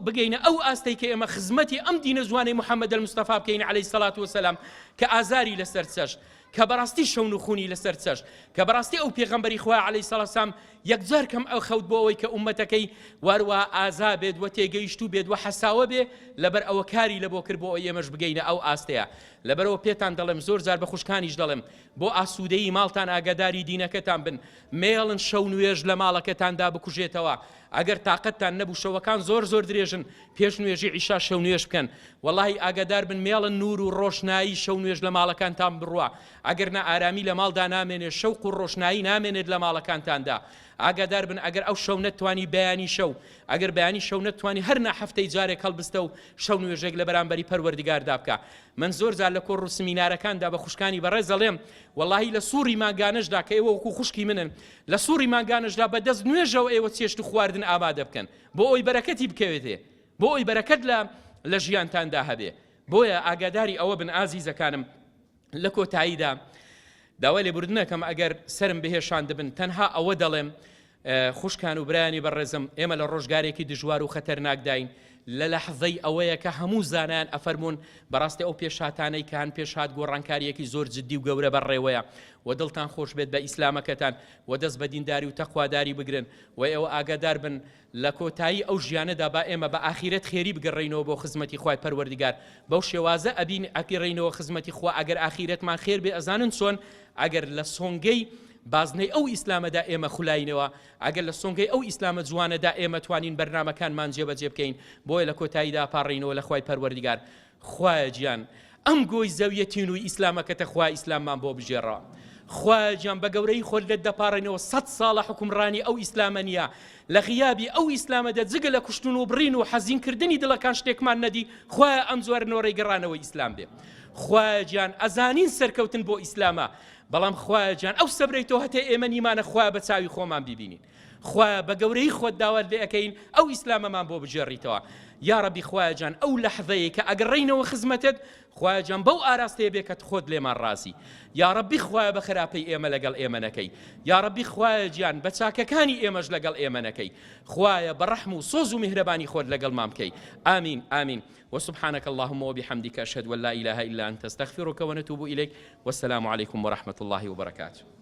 بگەینە ئەو ئاستەی کە ئێمە خزمەتی ئەم دینە جوانەی محەممەد المستەفا بکەین عەلەیهی سەڵات وسەلام کە ئازاری لەسەر چەش کە بەڕاستی شەون و خونی لەسەر چەش کە بەڕاستی ئەو پێغەمبەری خوا عەلەیهی سەڵات وسەلام یەکجار کەم ئەو خەوت بۆ ئەوەی کە ئومەتەکەی واروها ئازا بێت و تێگەیشتوو بێت و حەساوە بێ لەبەر ئەوە کاری لە بۆ کرد بۆ ئەوەی ئێمەش بگەینە ئەو ئاستەیە لەبەرەوە پێتان دەڵێم زۆر جار بە خوشکانیش دەڵێم بۆ ئاسوودەیی ماڵتان ئاگاداری دینەکەتان بن مێڵن شەو نوێژ لە ماڵەکەتاندا بکوژێتەوە ئەگەر تااقەتتان نەبوو شەوەکان زۆر زۆر درێژن پێش نوێژی عیشا شەو نوێژ بکەن وەڵاهی ئاگادار بن مێڵن نور و ڕۆشنایی شەو نوێژ لە ماڵەکانتان بڕوە ئەگەر نە ئارامی لە ماڵدا نامێنێت شەوق و ڕۆشنایی نامێنێت لە ماڵەکانتاندا ئاگادار بن ئەگەر ئەو شەو نەتوانی بەیانی شەو ئەگەر بەیانی شەو نەتوانی هەرنا هەفتەی جارێک هەڵبستە و شەو نوێژێک لە بەرامبەری پەروەردگاردا بکە. من زۆر جار لە کۆڕ و سمینارەکاندا بە خوشکانی بەڕێز دەڵێم وەڵاهی لە سووری ماگانەشدا کە ئێوە وەکو خوشکی منن لە سووری ماگانەشدا بەدەست نوێژەوە ئێوە چێشت و خواردن ئامادە بکەن بۆ ئەوی بەرەکەتی بکەوێتێ بۆ ئەوی بەرەکەت لە ژیانتاندا هەبێ. بۆیە ئاگاداری ئەوە بن ئازیزەکانم لە کۆتاییدا داوای لێبوردنەکەم ئەگەر سرم بهێشان دەبن تەنها ئەوە دەڵێم خوشکان و برایانی بەڕێزم ئێمە لە ڕۆژگارێکی دژوار و خەتەرناکداین لە لەحظەی ئەوەیە کە هەموو زانایان ئەفەرمونون بەڕاستی ئەو پێشهاتانەی کە هەن پێشهات گۆڕانکاریەکی زۆر جددی و گەورە بەڕێوەیە و دڵتان خۆش بێت بە ئیسلامەکەتان و دەست بە دینداری و تەخواداری بگرن و ئێوە ئاگادار بن لە کۆتایی ئەو ژیانەدا با ئێمە بە ئاخیرەت خێری بگەڕێینەوە بۆ خزمەتی خوای پەروەردگار بەو شێوازە ئەبین ئەگەڕێینەوە خزمەتی خوا ئەگەر ئاخیرەتمان خێر بێ ئەزانن چۆن ئەگەر لە سۆنگەی بازنەی ئەو ئیسلامەدا ئێمە خولاینەوە ئەگەر لە سۆنگەی ئەو ئیسلامە جوانەدا ئێمە توانین بەرنامەکانمان جێبەجێ بکەین بۆیە لە کۆتاییدا پاڕێینەوە لە خوای پەروەردگار. خوایە گیان ئەم گۆی زەویەتین و ئیسلامەکەتە خوا ئیسلاممان بۆ بژێڕە. خوایە گیان بە گەورەی خۆت لێت دەپاڕێنەوە 100 ساڵە حکومڕانی ئەو ئیسلامە نییە لە غیابی ئەو ئیسلامەدا جگە لە کوشتن و بڕین و حەزینکردنی دڵەکان شتێکمان نەدی خوایە ئەم زۆر نۆڕەی گەڕانەوەی ئیسلام بێ. خوایە گیان ئەزانین سەرکەوتن بۆ ئیسلامە بەڵام خوایە گیان ئەو سەبرەی تۆ هەتێ ئێمە نیمانە خوایە بە چاوی خۆمان بیبینین خوایە بە گەورەی خۆت داوات لێ ئەەکەین ئەو ئیسلامەمان بۆ بژێڕیتەوە. یا ڕەبی خوایە گیان ئەو لەحظەیە کە ئەگەڕێینەوە خزمەتت خوایە گیان بەو ئاراستەیە بێ کە خۆت لێمان ڕازی. یا ڕەبی خوایە بە خراپەی ئێمە لەگەڵ ئێمە نەکەی. یا ڕەبی خوایە گیان بە چاکەکانی ئێمەش لەگەڵ ئێمە نەکەی. خوایە بە ڕەحم و سۆز و میهرەبانی خۆت لەگەڵمان بکەی. آمین آمین. وسبحانك اللهم وبحمدك أشهد أن لا إله إلا أنت أستغفرك ونتوب إليك والسلام عليكم ورحمة الله وبركاته.